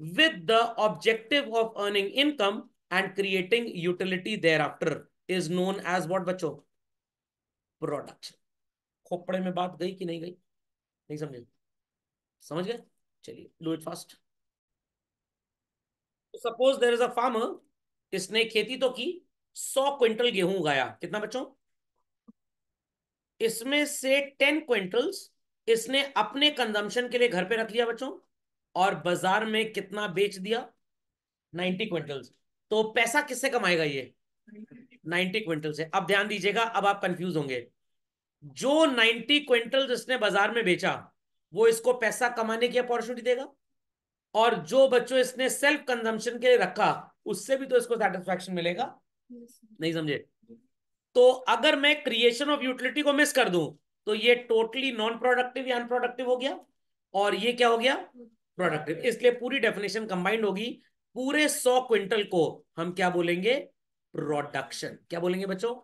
with the objective of earning income and creating utility thereafter is known as what बच्चों? Production. Khopde में बात गई कि नहीं गई? नहीं समझे? समझ गए? चलिए do it fast. Suppose there is a farmer, इसने खेती तो की, 100 क्विंटल गेहूं उगाया, कितना बच्चों? इसमें से 10 क्विंटल्स इसने अपने कंजम्पशन के लिए घर पे रख लिया बच्चों, और बाजार में कितना बेच दिया? 90 क्विंटल्स। तो पैसा किससे कमाएगा ये? 90 क्विंटल से। अब ध्यान दीजिएगा, अब आप कंफ्यूज होंगे। जो 90 क्विंटल्स इसने बाजार में बेचा, वो इसको पैसा कमाने की अपॉर्चुनिटी देगा, और जो बच्चों इसने सेल्फ कंजम्पशन के लिए रखा, उससे भी तो इसको सेटिस्फैक्शन मिलेगा। नहीं समझे? तो अगर मैं क्रिएशन ऑफ यूटिलिटी को मिस कर दूं, तो ये टोटली नॉन प्रोडक्टिव या अनप्रोडक्टिव हो गया, और ये क्या हो गया? प्रोडक्टिव। इसलिए पूरी डेफिनेशन कंबाइंड होगी। पूरे 100 क्विंटल को हम क्या बोलेंगे? प्रोडक्शन। क्या बोलेंगे बच्चों?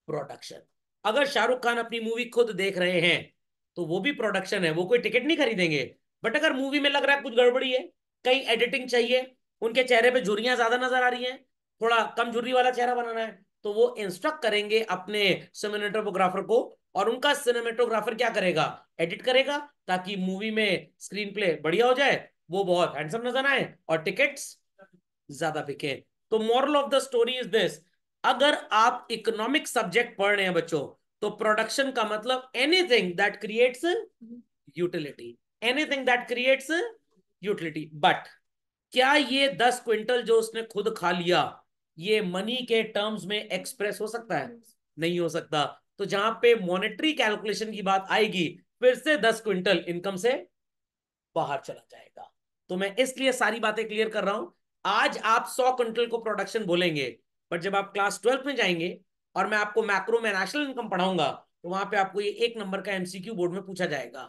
प्रोडक्शन। अगर शाहरुख खान अपनी मूवी खुद देख रहे हैं, तो वो भी प्रोडक्शन है, वो कोई टिकट नहीं खरीदेंगे। बट अगर मूवी में लग रहा है कुछ गड़बड़ी है, कहीं एडिटिंग चाहिए, उनके चेहरे पे झुर्रियां ज्यादा नजर आ रही हैं, थोड़ा कम झुर्री वाला चेहरा बनाना है, तो वो इंस्ट्रक्ट करेंगे अपने सिनेमेटोग्राफर को, और उनका सिनेमेटोग्राफर क्या करेगा? एडिट करेगा, ताकि मूवी में स्क्रीन प्ले बढ़िया हो जाए, वो बहुत हैंडसम नजर आए, और टिकट्स ज्यादा बिके। तो moral of the story is this, अगर आप इकोनॉमिक सब्जेक्ट पढ़ रहे हैं बच्चों, तो प्रोडक्शन का मतलब anything that creates utility, anything that creates utility. But क्या ये 10 क्विंटल जो उसने खुद खा लिया, ये मनी के टर्म्स में एक्सप्रेस हो सकता है? नहीं हो सकता। तो जहां पे मॉनेटरी कैलकुलेशन की बात आएगी, फिर से 10 क्विंटल इनकम से बाहर चला जाएगा। तो मैं इसलिए सारी बातें क्लियर कर रहा हूं। आज आप 100 क्विंटल को प्रोडक्शन बोलेंगे, बट जब आप क्लास 12 में जाएंगे और मैं आपको मैक्रो में नेशनल इनकम पढ़ाऊंगा, तो वहां पे आपको ये 1 नंबर का एमसीक्यू बोर्ड में पूछा जाएगा।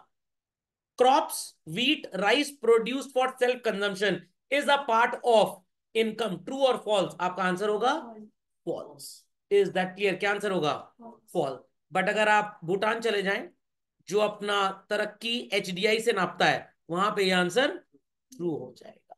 Crops, wheat, rice produced for self consumption is a part of income, true और फॉल्स? आपका आंसर होगा फॉल्स। Is that clear? क्या आंसर होगा? फॉल्स। बट अगर आप भूटान चले जाएं, जो अपना तरक्की एचडीआई से नापता है, वहां पे यह आंसर ट्रू हो जाएगा।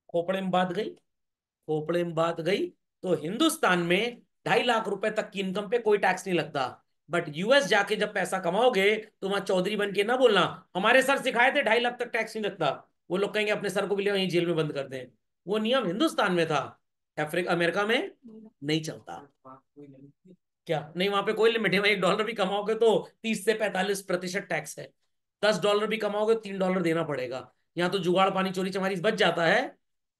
खोपड़े में बात गई? खोपड़े में बात गई। तो हिंदुस्तान में 2.5 लाख रुपए तक की इनकम पे कोई टैक्स नहीं लगता। बट यूएस जाके जब पैसा कमाओगे, तो वहां चौधरी बन के ना बोलना हमारे सर सिखाए थे 2.5 लाख तक टैक्स नहीं लगता। वो लोग कहेंगे अपने सर को भी ले वहीं जेल में बंद कर दें। वो नियम हिंदुस्तान में था, अफ्रीका अमेरिका में नहीं चलता। क्या नहीं? वहां पे कोई लिमिट है? वहां $1 भी कमाओगे तो 30 से 45% टैक्स है। $10 भी कमाओगे, $3 देना पड़ेगा। यहाँ तो जुगाड़ पानी चोरी चमारी बच जाता है,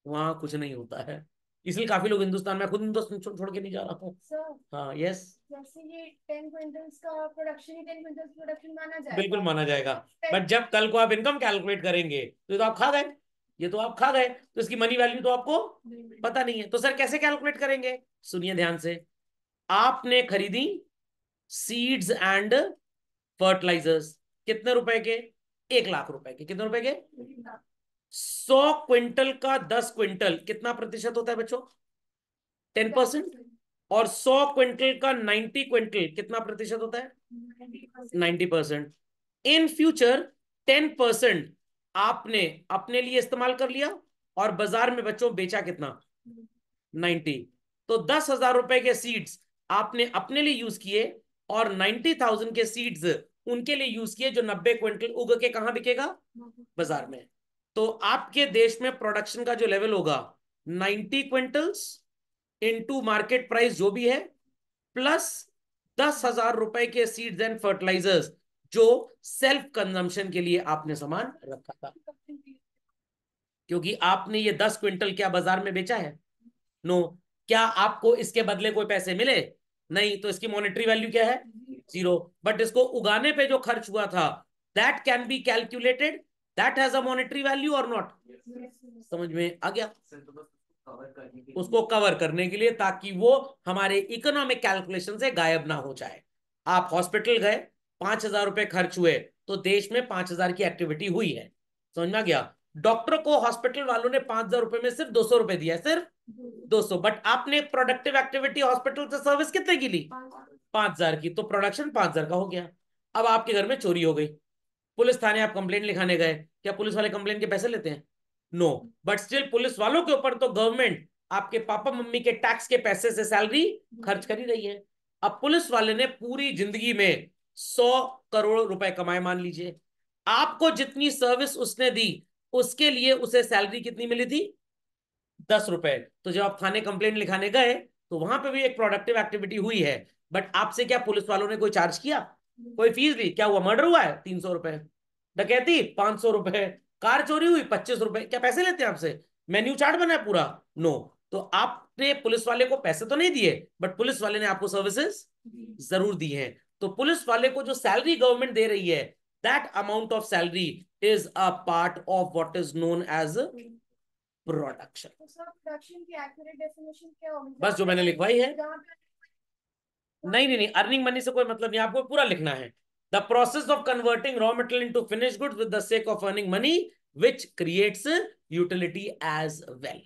वहां कुछ नहीं होता है। इसलिए काफी लोग हिंदुस्तान में, खुद हिंदुस्तान छोड़ के नहीं जा रहा हूँ। सर, हाँ यस, जैसे ये 10 क्विंटल्स का प्रोडक्शन ही 10 क्विंटल्स प्रोडक्शन माना बिल्कुल जाएगा। माना जाएगा। बट जब कल को आप इनकम कैलकुलेट करेंगे, तो ये तो आप खा गए, ये तो आप खा गए, तो इसकी मनी वैल्यू तो आपको पता नहीं है। तो सर कैसे कैलकुलेट करेंगे? सुनिए ध्यान से। आपने खरीदी सीड्स एंड फर्टिलाइजर्स, कितने रुपए के? 1 लाख रुपए के। कितने रुपए के? 100 क्विंटल का 10 क्विंटल कितना प्रतिशत होता है बच्चों? 10%। और 100 क्विंटल का 90 क्विंटल कितना प्रतिशत होता है? 90%। इन फ्यूचर 10% आपने अपने लिए इस्तेमाल कर लिया, और बाजार में बच्चों बेचा कितना? 90। तो 10,000 रुपए के सीड्स आपने अपने लिए यूज किए, और 90,000 के सीड्स उनके लिए यूज किए, जो 90 क्विंटल उग के कहां बिकेगा? बाजार में। तो आपके देश में प्रोडक्शन का जो लेवल होगा, 90 क्विंटल्स इनटू मार्केट प्राइस जो भी है, प्लस 10,000 रुपए के सीड्स एंड फर्टिलाइजर्स, जो सेल्फ कंजम्पशन के लिए आपने सामान रखा था। क्योंकि आपने ये 10 क्विंटल क्या बाजार में बेचा है? नो। क्या आपको इसके बदले कोई पैसे मिले? नहीं। तो इसकी मॉनेटरी वैल्यू क्या है? 0। बट इसको उगाने पे जो खर्च हुआ था, that can be calculated, that has a monetary value और नॉट। समझ में आ गया? उसको कवर करने के लिए, ताकि वो हमारे इकोनॉमिक कैलकुलेशन से गायब ना हो जाए। आप हॉस्पिटल गए, 5,000 रुपए खर्च हुए, तो देश में 5,000 की एक्टिविटी हुई है। समझ में आ गया? डॉक्टर को हॉस्पिटल वालों ने 5,000 रुपए में सिर्फ 200 रुपए दिया, सिर्फ 200, बट आपने प्रोडक्टिव एक्टिविटी हॉस्पिटल से सर्विस कितने की ली? 5,000 की, तो प्रोडक्शन 5,000 का हो गया। अब आपके घर में चोरी हो गई, पुलिस थाने आप कंप्लेंट लिखाने गए, क्या पुलिस वाले कंप्लेंट के पैसे लेते हैं? नो, बट स्टिल पुलिस वालों के ऊपर तो गवर्नमेंट आपके पापा मम्मी के टैक्स के पैसे से सैलरी खर्च कर ही रही है। अब पुलिस वाले ने पूरी जिंदगी में 100 करोड़ रुपए कमाए, मान लीजिए, आपको जितनी सर्विस उसने दी उसके लिए उसे सैलरी कितनी मिली थी? 10 रुपए। तो जब आप थाने कंप्लेंट लिखाने गए तो वहां पे भी एक प्रोडक्टिव एक्टिविटी हुई है, बट आपसे क्या पुलिस वालों ने कोई चार्ज किया? कोई फीस ली? क्या हुआ? मर्डर हुआ है, 300 रुपए, डकैती 500 रुपए, कार चोरी हुई 25 रुपए, क्या पैसे लेते हैं आपसे? मेन्यू चार्ट बना है पूरा? नो। तो आपने पुलिस वाले को पैसे तो नहीं दिए, बट पुलिस वाले ने आपको सर्विसेज जरूर दी है। तो पुलिस वाले को जो सैलरी गवर्नमेंट दे रही है, that amount of salary is a part of what is known as production. तो सर प्रोडक्शन की एक्यूरेट डेफिनेशन क्या होगी? बस जो मैंने लिखवाई है। जहाँ पे नहीं नहीं नहीं, अर्निंग मनी से कोई मतलब नहीं, आपको पूरा लिखना है। The process of converting raw material into finish goods with the sake of earning money which creates utility as well.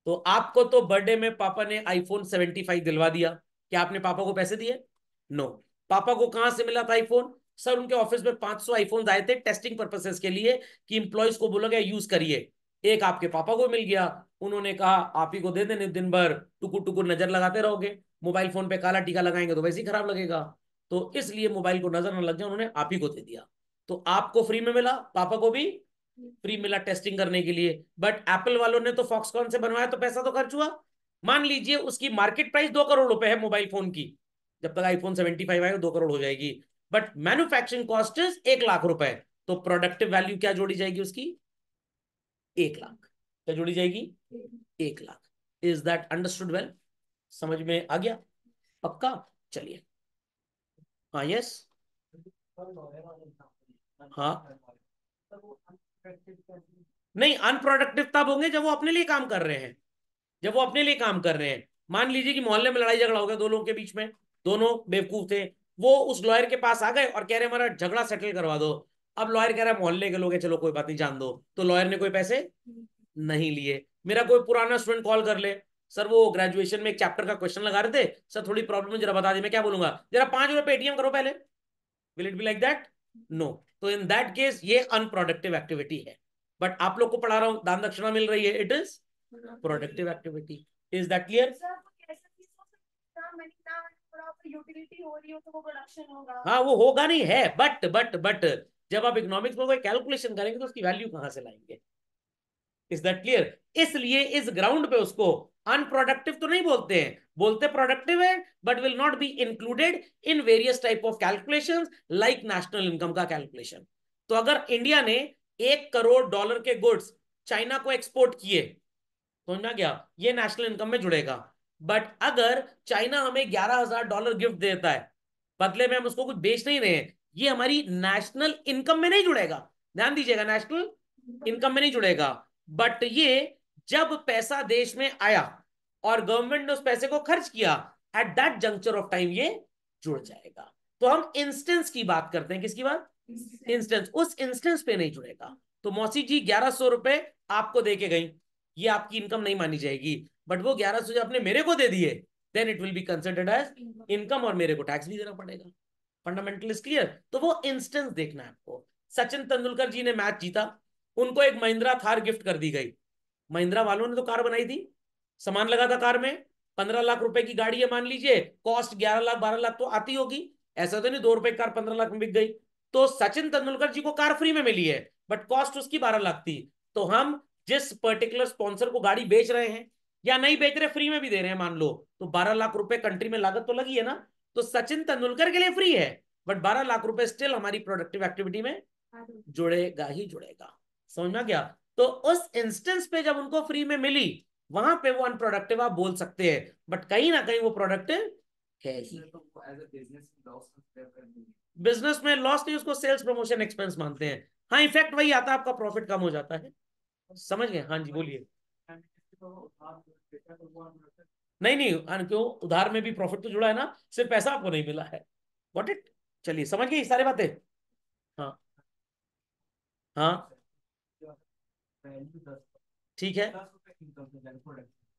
तो आपको तो बर्थडे में पापा ने आईफोन 75 दिलवा दिया, क्या आपने पापा को पैसे दिए? नो। पापा को कहां से मिला था आईफोन? सर उनके ऑफिस में 500 आईफोन आए थे टेस्टिंग पर्पसेस के लिए, कि इंप्लॉइज को बोला गया यूज करिए। एक आपके पापा को मिल गया, उन्होंने कहा आप ही को दे देने, दिन भर टुकुर टुकुर नजर लगाते रहोगे, मोबाइल फोन पे काला टीका लगाएंगे तो वैसे ही खराब लगेगा, तो इसलिए मोबाइल को नजर न लग जाए उन्होंने आप ही को दे दिया। तो आपको फ्री में मिला, पापा को भी फ्री मिला टेस्टिंग करने के लिए। बट एप्पल वालों ने तो फॉक्सकॉन से बनवाया, तो पैसा तो खर्च हुआ। मान लीजिए उसकी मार्केट प्राइस 2 करोड़ रुपए है मोबाइल फोन की, जब तक आईफोन 75 आएगा 2 करोड़ हो जाएगी, बट मैन्युफैक्चरिंग कॉस्ट 1 लाख रुपए। तो प्रोडक्टिव वैल्यू क्या जोड़ी जाएगी उसकी? 1 लाख। क्या जोड़ी जाएगी? 1 lakh. Is that understood well? समझ में आ गया? पक्का? चलिए। हाँ, यस। हाँ, नहीं, अनप्रोडक्टिव तब होंगे जब वो अपने लिए काम कर रहे हैं। जब वो अपने लिए काम कर रहे हैं, मान लीजिए कि मोहल्ले में लड़ाई झगड़ा हो गया दो लोगों के बीच में, दोनों बेवकूफ थे, वो उस लॉयर के पास आ गए और कह रहे हमारा झगड़ा सेटल करवा दो। अब लॉयर कह रहा है मोहल्ले के लोग हैं, चलो कोई बात नहीं, जान दो, तो लॉयर ने कोई पैसे नहीं लिए। मेरा कोई पुराना स्टूडेंट कॉल कर ले, सर वो ग्रेजुएशन में एक चैप्टर का क्वेश्चन लगा रहे थे, सर थोड़ी प्रॉब्लम है जरा बता दी, मैं क्या बोलूंगा? जरा 5 रुपए पेटीएम करो पहले। Will it be like that? No. तो इन दैट केस ये अनप्रोडक्टिव एक्टिविटी है। बट आप लोग को पढ़ा रहा हूं, दान दक्षिणा मिल रही है, it is productive activity. Is that clear? Sir वो कैसा चीज हो सकता है? मैंने ना प्रॉपर यूटिलिटी हो रही हो तो वो प्रोडक्शन होगा। हाँ, वो होगा नहीं है, बट जब आप इकोनॉमिक्स में कोई कैलकुलेशन करेंगे तो उसकी वैल्यू कहां से लाएंगे? Is that clear? इसलिए इस ग्राउंड पे उसको अनप्रोडक्टिव तो नहीं बोलते हैं, बोलते प्रोडक्टिव है, but will not be included in various type of calculations like national income का कैलकुलेशन। तो अगर इंडिया ने $1 करोड़ के गुड्स चाइना को एक्सपोर्ट किए, समझना क्या, ये नेशनल इनकम में जुड़ेगा। बट अगर चाइना हमें $11,000 गिफ्ट देता है, बदले में हम उसको कुछ बेच नहीं रहे हैं, ये हमारी नेशनल इनकम में नहीं जुड़ेगा। ध्यान दीजिएगा, नेशनल इनकम में नहीं जुड़ेगा। बट ये जब पैसा देश में आया और गवर्नमेंट ने उस पैसे को खर्च किया, at that juncture of time ये जुड़ जाएगा। तो हम इंस्टेंस की बात करते हैं, किसकी बात? इंस्टेंस। उस इंस्टेंस पे नहीं जुड़ेगा। तो मौसी जी 1,100 रुपए आपको दे के गई, ये आपकी इनकम नहीं मानी जाएगी, बट वो 1,100 जो आपने मेरे को दे दिए, then it will be considered as income और मेरे को टैक्स भी देना पड़ेगा। Fundamental is clear? तो वो इंस्टेंस देखना है आपको। सचिन तेंदुलकर जी ने मैच जीता, उनको एक महिंद्रा थार गिफ्ट कर दी गई। महिंद्रा वालों ने तो कार बनाई थी, सामान लगा था कार में, 15 लाख रुपए की गाड़ी है मान लीजिए, कॉस्ट 11 लाख 12 लाख तो आती होगी, ऐसा तो नहीं 2 रुपए की कार 15 लाख में बिक गई। तो सचिन तेंदुलकर जी को कार फ्री में मिली है, बट कॉस्ट उसकी 12 लाख थी। तो हम जिस पर्टिकुलर स्पॉन्सर को गाड़ी बेच रहे हैं या नहीं बेच रहे, फ्री में भी दे रहे हैं मान लो, तो 12 लाख रुपए कंट्री में लागत तो लगी है ना। तो सचिन तेंदुलकर के लिए फ्री है, बट 12 लाख रुपए स्टिल हमारी प्रोडक्टिव एक्टिविटी में जुड़ेगा ही जुड़ेगा। समझ में गया? तो उस इंस्टेंस पे जब उनको फ्री में मिली, वहां पे वो अनप्रोडक्टिव आप बोल सकते हैं, बट कहीं ना कहीं वो प्रोडक्टिव है ही। बिजनेस में लॉस नहीं, उसको सेल्स प्रमोशन एक्सपेंस मानते हैं। हाँ, इफेक्ट वही आता है, आपका प्रॉफिट कम हो जाता है। समझ गए? हाँ जी बोलिए। नहीं नहीं, क्यों, उधार में भी प्रॉफिट तो जुड़ा है ना, सिर्फ पैसा आपको नहीं मिला है। What it. चलिए, समझ गए ये सारी बातें। हाँ हाँ, ठीक है।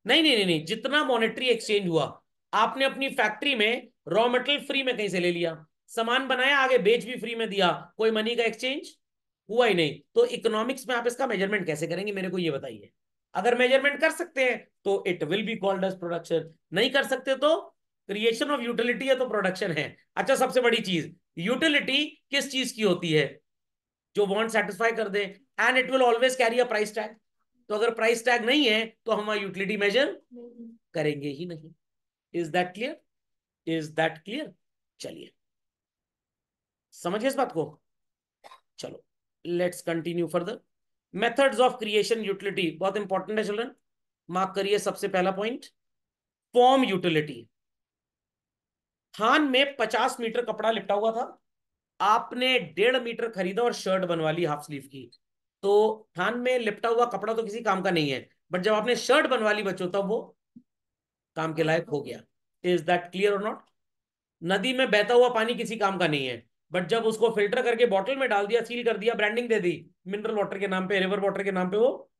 नहीं नहीं नहीं नहीं, जितना मॉनेटरी एक्सचेंज हुआ, आपने अपनी फैक्ट्री में रॉ मटेरियल फ्री में कहीं से ले लिया, सामान बनाया, आगे बेच भी फ्री में दिया, कोई मनी का एक्सचेंज हुआ ही नहीं। तो इकोनॉमिक्स में आप इसका मेजरमेंट कैसे करेंगे, मेरे को ये बताइए। अगर मेजरमेंट कर सकते हैं तो it will be called as production, नहीं कर सकते तो क्रिएशन ऑफ यूटिलिटी है तो प्रोडक्शन है। अच्छा, सबसे बड़ी चीज, यूटिलिटी किस चीज की होती है? जो वांट सेटिस्फाई कर दे, and it will always carry a price tag. तो अगर प्राइस टैग नहीं है तो हम यूटिलिटी मेजर करेंगे ही नहीं। Is that clear? Is that clear? चलिए, समझिए इस बात को। चलो, let's continue further. Methods of creation utility बहुत इंपॉर्टेंट है चिल्ड्रन, मार्क करिए। सबसे पहला पॉइंट, फॉर्म यूटिलिटी। थान में 50 मीटर कपड़ा लिपटा हुआ था, आपने 1.5 मीटर खरीदा और शर्ट बनवा ली हाफ स्लीव की। तो थान में लिपटा हुआ कपड़ा तो किसी काम का नहीं है, बट जब आपने शर्ट बनवा ली बच्चों, तब वो काम के लायक हो गया। इज दैट क्लियर और नॉट? नदी में बहता हुआ पानी किसी काम का नहीं है, बट जब उसको फिल्टर करके बॉटल में डाल दिया, सील कर दिया, ब्रांडिंग दे दी, मिनरल वाटर के नाम पे, रिवर वाटर के नाम पे, वो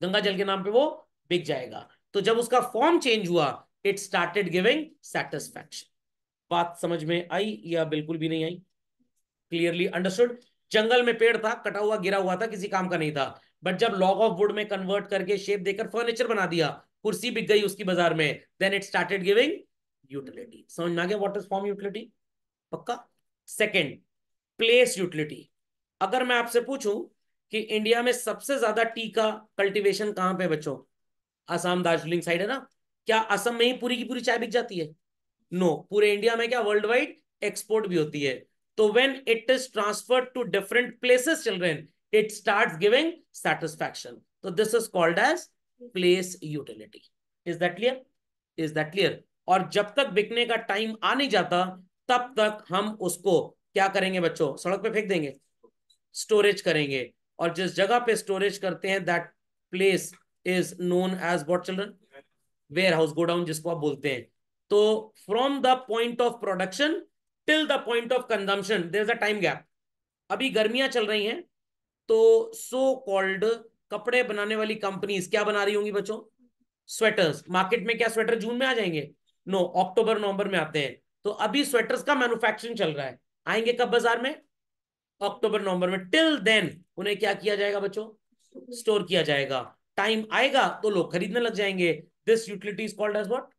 गंगा जल के नाम पे वो बिक जाएगा। तो जब उसका फॉर्म चेंज हुआ, इट स्टार्टेड गिविंग सेटिस्फैक्शन। बात समझ में आई या बिल्कुल भी नहीं आई? Clearly understood? जंगल में पेड़ था, कटा हुआ गिरा हुआ था, किसी काम का नहीं था, बट जब लॉग ऑफ वुड में कन्वर्ट करके शेप देकर फर्नीचर बना दिया, कुर्सी बिक गई उसकी बाजार में, then it started giving utility. समझ में आ गया व्हाट इज फॉर्म यूटिलिटी? पक्का? Second, place utility. अगर मैं आपसे पूछूं कि इंडिया में सबसे ज्यादा टी का कल्टीवेशन कहां पे है बच्चों? असम, दार्जिलिंग साइड है ना? क्या असम में ही पूरी की पूरी चाय बिक जाती है? नो, पूरे इंडिया में क्या, वर्ल्ड वाइड एक्सपोर्ट भी होती है। तो when it is transferred to different places children, it starts giving satisfaction. तो this is called as place utility. Is that clear? Is that clear? और जब तक बिकने का टाइम आ नहीं जाता, तब तक हम उसको क्या करेंगे बच्चों? सड़क पे फेंक देंगे, स्टोरेज करेंगे। और जिस जगह पे स्टोरेज करते हैं, that place is known as what children? Warehouse, godown जिसको आप बोलते हैं। तो from the point of production till the point of consumption there is a time gap. अभी गर्मियां चल रही हैं, तो सो कॉल्ड कपड़े बनाने वाली कंपनीज क्या बना रही होंगी बच्चों? स्वेटर्स। मार्केट में क्या स्वेटर जून में आ जाएंगे? नो, अक्टूबर नवंबर में आते हैं। तो अभी स्वेटर्स का मैन्युफैक्चरिंग चल रहा है, आएंगे कब बाजार में? अक्टूबर नवंबर में। टिल देन उन्हें क्या किया जाएगा बच्चों? स्टोर किया जाएगा। टाइम आएगा तो लोग खरीदने लग जाएंगे। This utility is called as what?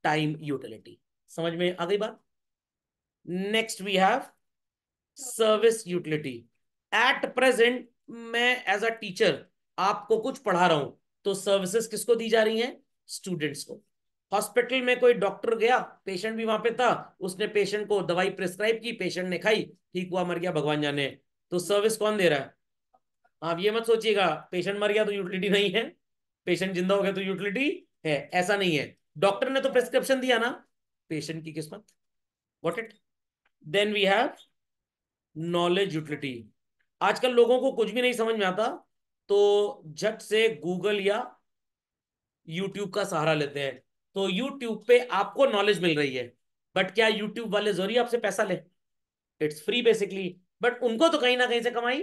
Time utility. समझ में आ गई बात? Next we have service utility. At present मैं एज अ टीचर आपको कुछ पढ़ा रहा हूं, तो सर्विसेज किसको दी जा रही हैं? स्टूडेंट्स को। हॉस्पिटल में कोई डॉक्टर गया, पेशेंट भी वहां पे था, उसने पेशेंट को दवाई प्रिस्क्राइब की, पेशेंट ने खाई, ठीक हुआ, मर गया, भगवान जाने। तो सर्विस कौन दे रहा है? आप ये मत सोचिएगा पेशेंट मर गया तो यूटिलिटी नहीं है, पेशेंट जिंदा हो गया तो यूटिलिटी है, ऐसा नहीं है। डॉक्टर ने तो प्रिस्क्रिप्शन दिया ना, पेशेंट की किस्मत। Got it? Then we have knowledge utility. आजकल लोगों को कुछ भी नहीं समझ में आता, तो झट से गूगल या यूट्यूब का सहारा लेते हैं। तो यूट्यूब पे आपको नॉलेज मिल रही है, बट क्या यूट्यूब वाले जरूरी आपसे पैसा ले? इट्स फ्री बेसिकली, बट उनको तो कहीं ना कहीं से कमाई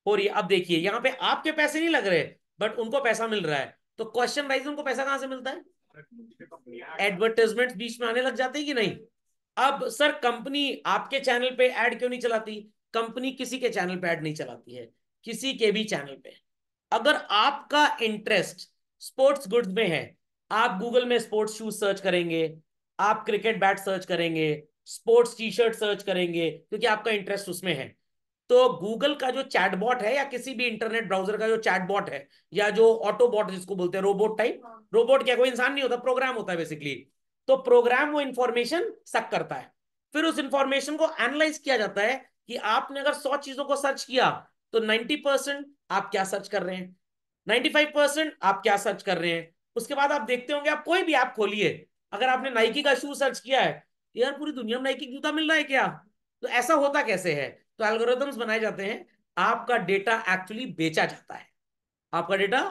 हो रही है। अब देखिए, यहाँ पे आपके पैसे नहीं लग रहे, बट उनको पैसा मिल रहा है। तो क्वेश्चन राइज, उनको पैसा कहां से मिलता है? एडवर्टाइजमेंट बीच में आने लग जाते हैं कि नहीं? अब सर, कंपनी आपके चैनल पे ऐड क्यों नहीं चलाती? कंपनी किसी के चैनल पे ऐड नहीं चलाती है, किसी के भी चैनल पे। अगर आपका इंटरेस्ट स्पोर्ट्स गुड्स में है, आप गूगल में स्पोर्ट्स शूज सर्च करेंगे, आप क्रिकेट बैट सर्च करेंगे, स्पोर्ट्स टी शर्ट सर्च करेंगे, क्योंकि आपका इंटरेस्ट उसमें है। तो गूगल का जो चैटबॉट है, या किसी भी इंटरनेट ब्राउजर का जो चैटबॉट है, या जो ऑटोबॉट जिसको बोलते हैं, रोबोट टाइप, रोबोट क्या, कोई इंसान नहीं होता, प्रोग्राम होता है बेसिकली। तो प्रोग्राम वो इंफॉर्मेशन सक करता है, फिर उस इंफॉर्मेशन को एनालाइज किया जाता है कि आपने अगर 100 चीजों को सर्च किया, तो 90% आप क्या सर्च कर रहे हैं, 95% आप क्या सर्च कर रहे हैं। उसके बाद आप देखते होंगे, आप कोई भी ऐप खोलिए, अगर आपने नाइकी का शू सर्च किया है, यार पूरी दुनिया में नाइकी जूता मिल रहा है क्या? तो ऐसा होता कैसे है? तो एल्गोरिथम्स बनाए जाते हैं, आपका डेटा एक्चुअली बेचा जाता है, आपका डेटा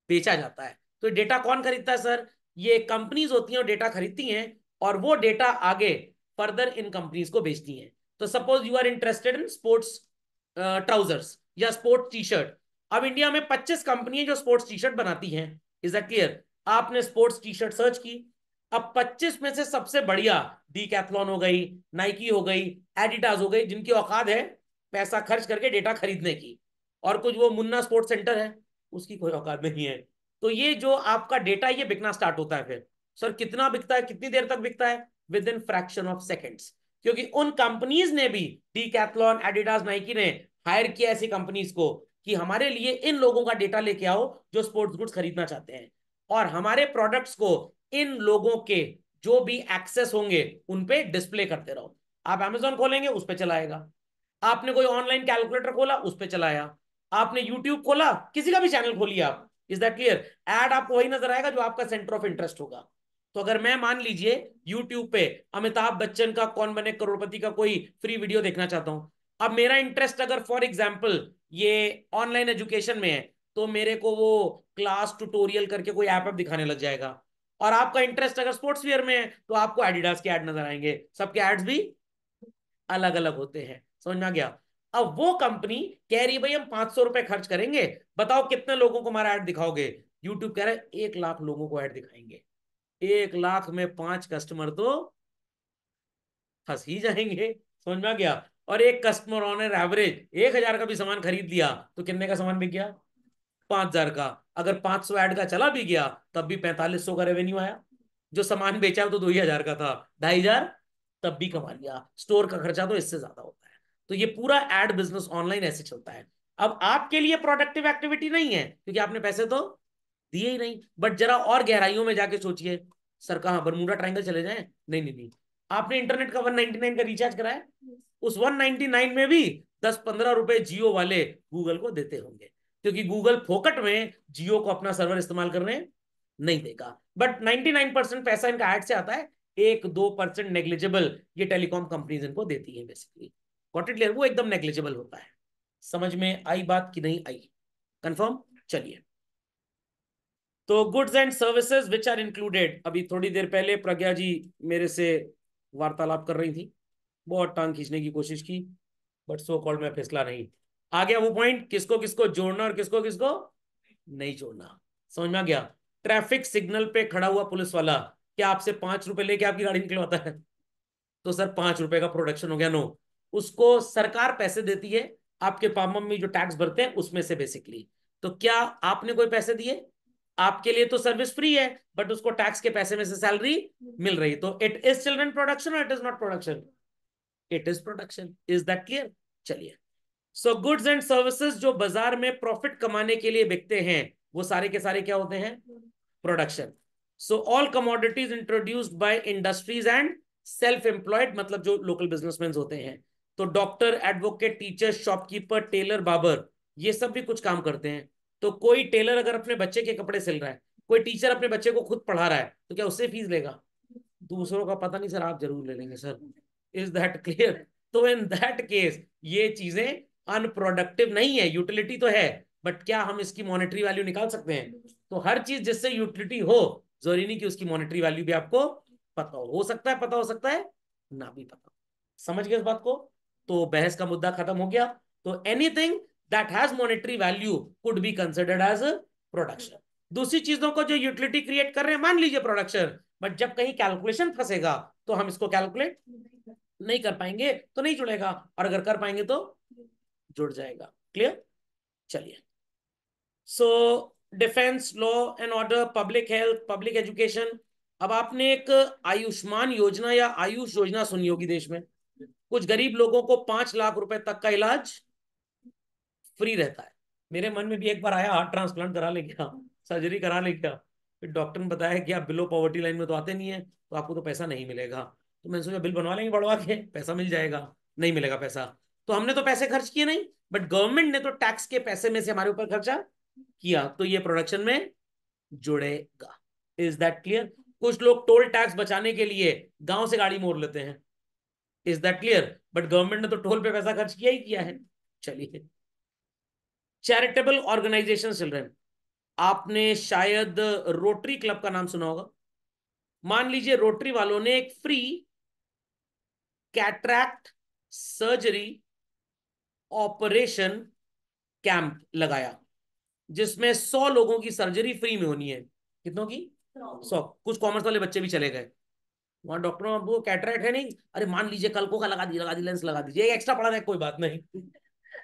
बेचा जाता है। तो डेटा कौन खरीदता है सर? ये कंपनीज होती हैं और डेटा खरीदती हैं, और वो डेटा आगे फर्दर इन कंपनीज को बेचती हैं। तो suppose you are interested in sports trousers या स्पोर्ट्स टी शर्ट। अब इंडिया में 25 कंपनी है जो स्पोर्ट्स टी शर्ट बनाती हैं। Is that clear? आपने स्पोर्ट्स टी शर्ट सर्च की, अब 25 में से सबसे बढ़िया डीकैथलॉन हो गई, नाइकी हो गई, एडिडास हो गई, जिनकी औकात है पैसा खर्च करके डेटा खरीदने की, और कुछ वो मुन्ना स्पोर्ट्स सेंटर है उसकी कोई औकात नहीं है। तो ये जो आपका डेटा ये बिकना स्टार्ट होता है। फिर सर कितना बिकता है, कितनी देर तक बिकता है? With in fraction of seconds, क्योंकि उन कंपनीज ने भी, डीकैथलॉन, एडिडास, नाइकी ने हायर किया ऐसी कंपनीज को कि हमारे लिए इन लोगों का डेटा लेके आओ जो स्पोर्ट्स गुड्स खरीदना चाहते हैं, और हमारे प्रोडक्ट्स को इन लोगों के जो भी एक्सेस होंगे उन पे डिस्प्ले करते रहो। आप अमेजोन खोलेंगे उस पर चलाएगा, आपने कोई ऑनलाइन कैलकुलेटर खोला उस पर चलाया, आपने यूट्यूब खोला, किसी का भी चैनल खोलिए आप, इज दैट क्लियर? एड आपको वही नजर आएगा जो आपका सेंटर ऑफ इंटरेस्ट होगा। तो अगर मैं मान लीजिए यूट्यूब पे अमिताभ बच्चन का कौन बने करोड़पति का कोई फ्री वीडियो देखना चाहता हूं, अब मेरा इंटरेस्ट अगर फॉर एग्जाम्पल ये ऑनलाइन एजुकेशन में है, तो मेरे को वो क्लास ट्यूटोरियल करके कोई ऐप दिखाने लग जाएगा। और आपका इंटरेस्ट अगर स्पोर्ट्स वेयर में है तो आपको एडिडास के ऐड नजर आएंगे, सबके एड्स भी अलग अलग होते हैं। समझ में आ गया? अब वो कंपनी कह रही भाई हम 500 रुपए खर्च करेंगे, बताओ कितने लोगों को हमारा ऐड दिखाओगे? यूट्यूब कह रहा है 1 लाख लोगों को ऐड दिखाएंगे। 1 लाख में 5 कस्टमर तो फंस ही जाएंगे। समझ में आ गया? और एक कस्टमर ऑन एवरेज 1,000 का भी सामान खरीद लिया तो कितने का सामान बिक गया? 5,000 का। अगर 500 ऐड का चला भी गया तब भी 4500 का रेवेन्यू आया। जो सामान बेचा तो 2,000 का था, 2,500 तब भी कमा लिया। स्टोर का खर्चा तो इससे ज्यादा होता है। तो ये पूरा एड बिजनेस ऑनलाइन ऐसे चलता है। अब आपके लिए प्रोडक्टिव एक्टिविटी नहीं है क्योंकि आपने पैसे तो दिए ही नहीं, बट जरा और गहराइयों में जाके सोचिए, सर कहाँ बरमूडा ट्रायंगल चले जाएं? नहीं नहीं नहीं, आपने इंटरनेट का 199 का रिचार्ज कराया, उस 199 में भी 10-15 रुपए जियो वाले गूगल को देते होंगे, क्योंकि गूगल फोकट में जियो को अपना सर्वर इस्तेमाल करने नहीं देगा। बट 99% पैसा इनका एड से आता है, 1-2% नेग्लिजिबल ये टेलीकॉम कंपनीज इनको देती है बेसिकली। Got it clear? वो एकदम नेग्लिजिबल होता है। समझ में आई बात कि नहीं आई? कंफर्म? चलिए, तो goods and services which are included, अभी थोड़ी देर पहले प्रज्ञा जी मेरे से वार्तालाप कर रही थी, बहुत टांग खींचने की कोशिश की, बट सो कॉल्ड में फिसला नहीं। आ गया वो पॉइंट, किसको किसको जोड़ना और किसको किसको नहीं जोड़ना। समझ में आ गया? ट्रैफिक सिग्नल पे खड़ा हुआ पुलिस वाला क्या आपसे 5 रुपए लेके आपकी गाड़ी निकलवाता है? तो सर 5 रुपए का प्रोडक्शन हो गया? नो, उसको सरकार पैसे देती है, आपके पाम में जो टैक्स भरते हैं उसमें से बेसिकली। तो क्या आपने कोई पैसे दिए? आपके लिए तो सर्विस फ्री है, बट उसको टैक्स के पैसे में से सैलरी मिल रही। तो इट इज चिल्ड्रन प्रोडक्शन और it is not production? It is production. Is that clear? चलिए, सो गुड्स एंड सर्विसेज जो बाजार में प्रॉफिट कमाने के लिए बिकते हैं वो सारे के सारे क्या होते हैं? Production. So all commodities introduced by industries and self employed, मतलब जो लोकल बिजनेसमैन होते हैं, तो doctor, advocate, teacher, shopkeeper, tailor, barber, ये सब भी कुछ काम करते हैं। तो कोई टेलर अगर अपने बच्चे के कपड़े सिल रहा है, कोई टीचर अपने बच्चे को खुद पढ़ा रहा है, तो क्या उससे फीस लेगा? दूसरों का पता नहीं सर, आप जरूर ले लेंगे सर। Is that clear? तो इन दैट केस ये चीजें अनप्रोडक्टिव नहीं है, यूटिलिटी तो है, बट क्या हम इसकी मॉनेटरी वैल्यू निकाल सकते हैं? तो हर चीज जिससे यूटिलिटी हो, जरूरी नहीं कि उसकी मॉनेटरी वैल्यू भी आपको पता हो सकता है, पता हो सकता है ना भी पता हो। समझ गए इस बात को? तो बहस का मुद्दा खत्म हो गया। तो anything that has monetary value could be considered as production. दूसरी चीजों को जो यूटिलिटी क्रिएट कर रहे हैं मान लीजिए प्रोडक्शन, बट जब कहीं कैलकुलेशन फंसेगा तो हम इसको कैलकुलेट नहीं कर पाएंगे, तो नहीं जुड़ेगा, और अगर कर पाएंगे तो जुड़ जाएगा। क्लियर? चलिए, so defence, law and order, public health, public education. अब आपने एक आयुष्मान योजना या आयुष योजना सुनी होगी देश में, कुछ गरीब लोगों को 5 लाख रुपए तक का इलाज फ्री रहता है। मेरे मन में भी एक बार आया हार्ट ट्रांसप्लांट करा ले क्या, सर्जरी करा ले क्या, फिर डॉक्टर ने बताया कि आप बिलो पॉवर्टी लाइन में तो आते नहीं है, तो आपको तो पैसा नहीं मिलेगा। तो मैंने सोचा बिल बनवा लेंगे बढ़वा के, पैसा मिल जाएगा। नहीं मिलेगा पैसा। तो हमने तो पैसे खर्च किए नहीं, बट गवर्नमेंट ने तो टैक्स के पैसे में से हमारे ऊपर खर्चा किया, तो ये प्रोडक्शन में जुड़ेगा। Is that clear? कुछ लोग टोल टैक्स बचाने के लिए गांव से गाड़ी मोड़ लेते हैं, is that clear? But government ने तो टोल पे पैसा खर्च किया ही किया है। चलिए, चैरिटेबल ऑर्गेनाइजेशन चिल्ड्रन, आपने शायद रोटरी क्लब का नाम सुना होगा। मान लीजिए रोटरी वालों ने एक free cataract surgery operation camp लगाया, जिसमें 100 लोगों की सर्जरी फ्री में होनी है। कितनों की? 100। कुछ कॉमर्स वाले बच्चे भी चले गए वहां। डॉक्टर वो कैटरैक्ट है नहीं, अरे मान लीजिए कल को का लगा दी लेंस लगा दीजिए, एक्स्ट्रा पड़ा रहा है, कोई बात नहीं।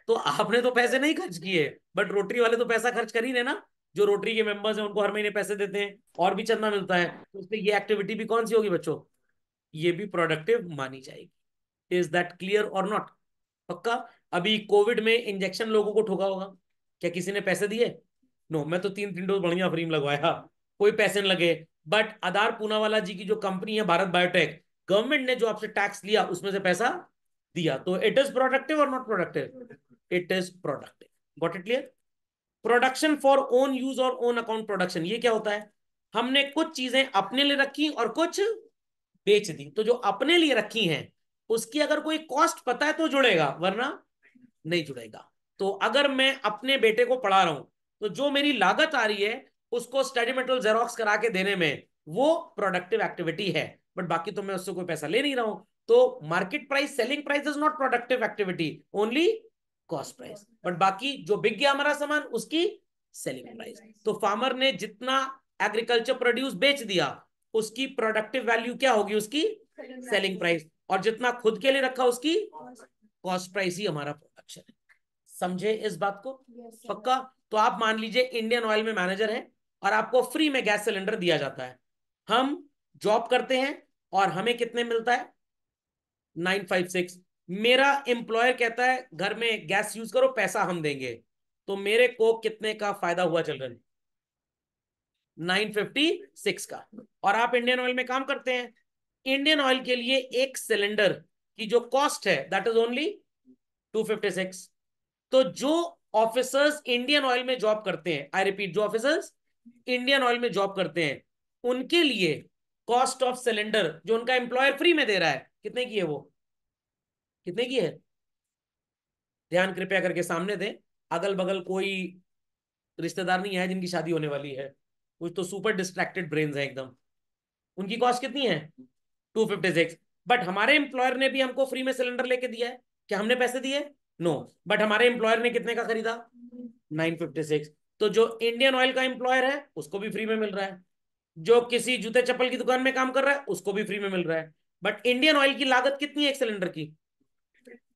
तो आपने तो पैसे नहीं खर्च किए, बट रोटरी वाले तो पैसा खर्च कर ही रहे ना। जो रोटरी के मेंबर्स हैं उनको हर महीने पैसे देते हैं और भी चंदा मिलता है, तो उसमें ये एक्टिविटी भी कौन सी होगी बच्चों? ये भी प्रोडक्टिव मानी जाएगी। इज दैट क्लियर और नॉट? पक्का? अभी कोविड में इंजेक्शन लोगों को ठोका होगा, क्या किसी ने पैसे दिए? नो, मैं तो 3 3 डोज बढ़िया फ्री में लगवाया, कोई पैसे न लगे। बट आधार पूनावाला जी की जो कंपनी है भारत बायोटेक, गवर्नमेंट ने जो आपसे टैक्स लिया उसमें से पैसा दिया, तो इट इज प्रोडक्टिव और not productive? It is productive. Got it clear? Production for own use और ओन अकाउंट प्रोडक्शन, ये क्या होता है? हमने कुछ चीजें अपने लिए रखी और कुछ बेच दी, तो जो अपने लिए रखी हैं उसकी अगर कोई कॉस्ट पता है तो जुड़ेगा, वरना नहीं जुड़ेगा। तो अगर मैं अपने बेटे को पढ़ा रहा हूं, तो जो मेरी लागत आ रही है उसको स्टडी मटेरियल जेरोक्स करा के देने में वो प्रोडक्टिव एक्टिविटी है, बट बाकी तो मैं उससे कोई पैसा ले नहीं रहा हूं। तो market price, selling price is not productive activity, only cost price. But बाकी जो बिक गया हमारा सामान उसकी सेलिंग प्राइस। तो फार्मर ने जितना एग्रीकल्चर प्रोड्यूस बेच दिया उसकी प्रोडक्टिव वैल्यू क्या होगी? उसकी सेलिंग प्राइस। और जितना खुद के लिए रखा उसकी कॉस्ट प्राइस ही हमारा प्रोडक्शन है। समझे इस बात को? पक्का? तो आप मान लीजिए इंडियन ऑयल में मैनेजर है और आपको फ्री में गैस सिलेंडर दिया जाता है। हम जॉब करते हैं और हमें कितने मिलता है? 956। मेरा एम्प्लॉयर कहता है घर में गैस यूज करो, पैसा हम देंगे, तो मेरे को कितने का फायदा हुआ चिल्ड्रन? 956 का। और आप इंडियन ऑयल में काम करते हैं, इंडियन ऑयल के लिए एक सिलेंडर की जो कॉस्ट है दैट इज ओनली 256। तो जो ऑफिसर्स इंडियन ऑयल में जॉब करते हैं, आई रिपीट, जो ऑफिसर्स इंडियन ऑयल में जॉब करते हैं उनके लिए कॉस्ट ऑफ सिलेंडर जो उनका एम्प्लॉयर फ्री में दे रहा है, कितने की है? वो कितने की है? ध्यान कृपया करके सामने दें। अगल बगल कोई रिश्तेदार नहीं है जिनकी शादी होने वाली है, कुछ तो सुपर डिस्ट्रैक्टेड ब्रेन्स है एकदम। उनकी कॉस्ट कितनी है? 256। बट हमारे एम्प्लॉयर ने भी हमको फ्री में सिलेंडर लेके दिया है, क्या हमने पैसे दिए? नो। बट हमारे एम्प्लॉयर ने कितने का खरीदा? 956। तो जो इंडियन ऑयल का एम्प्लॉयर है उसको भी फ्री में मिल रहा है, जो किसी जूते चप्पल की दुकान में काम कर रहा है उसको भी फ्री में मिल रहा है। बट इंडियन ऑयल की लागत कितनी है एक सिलेंडर की?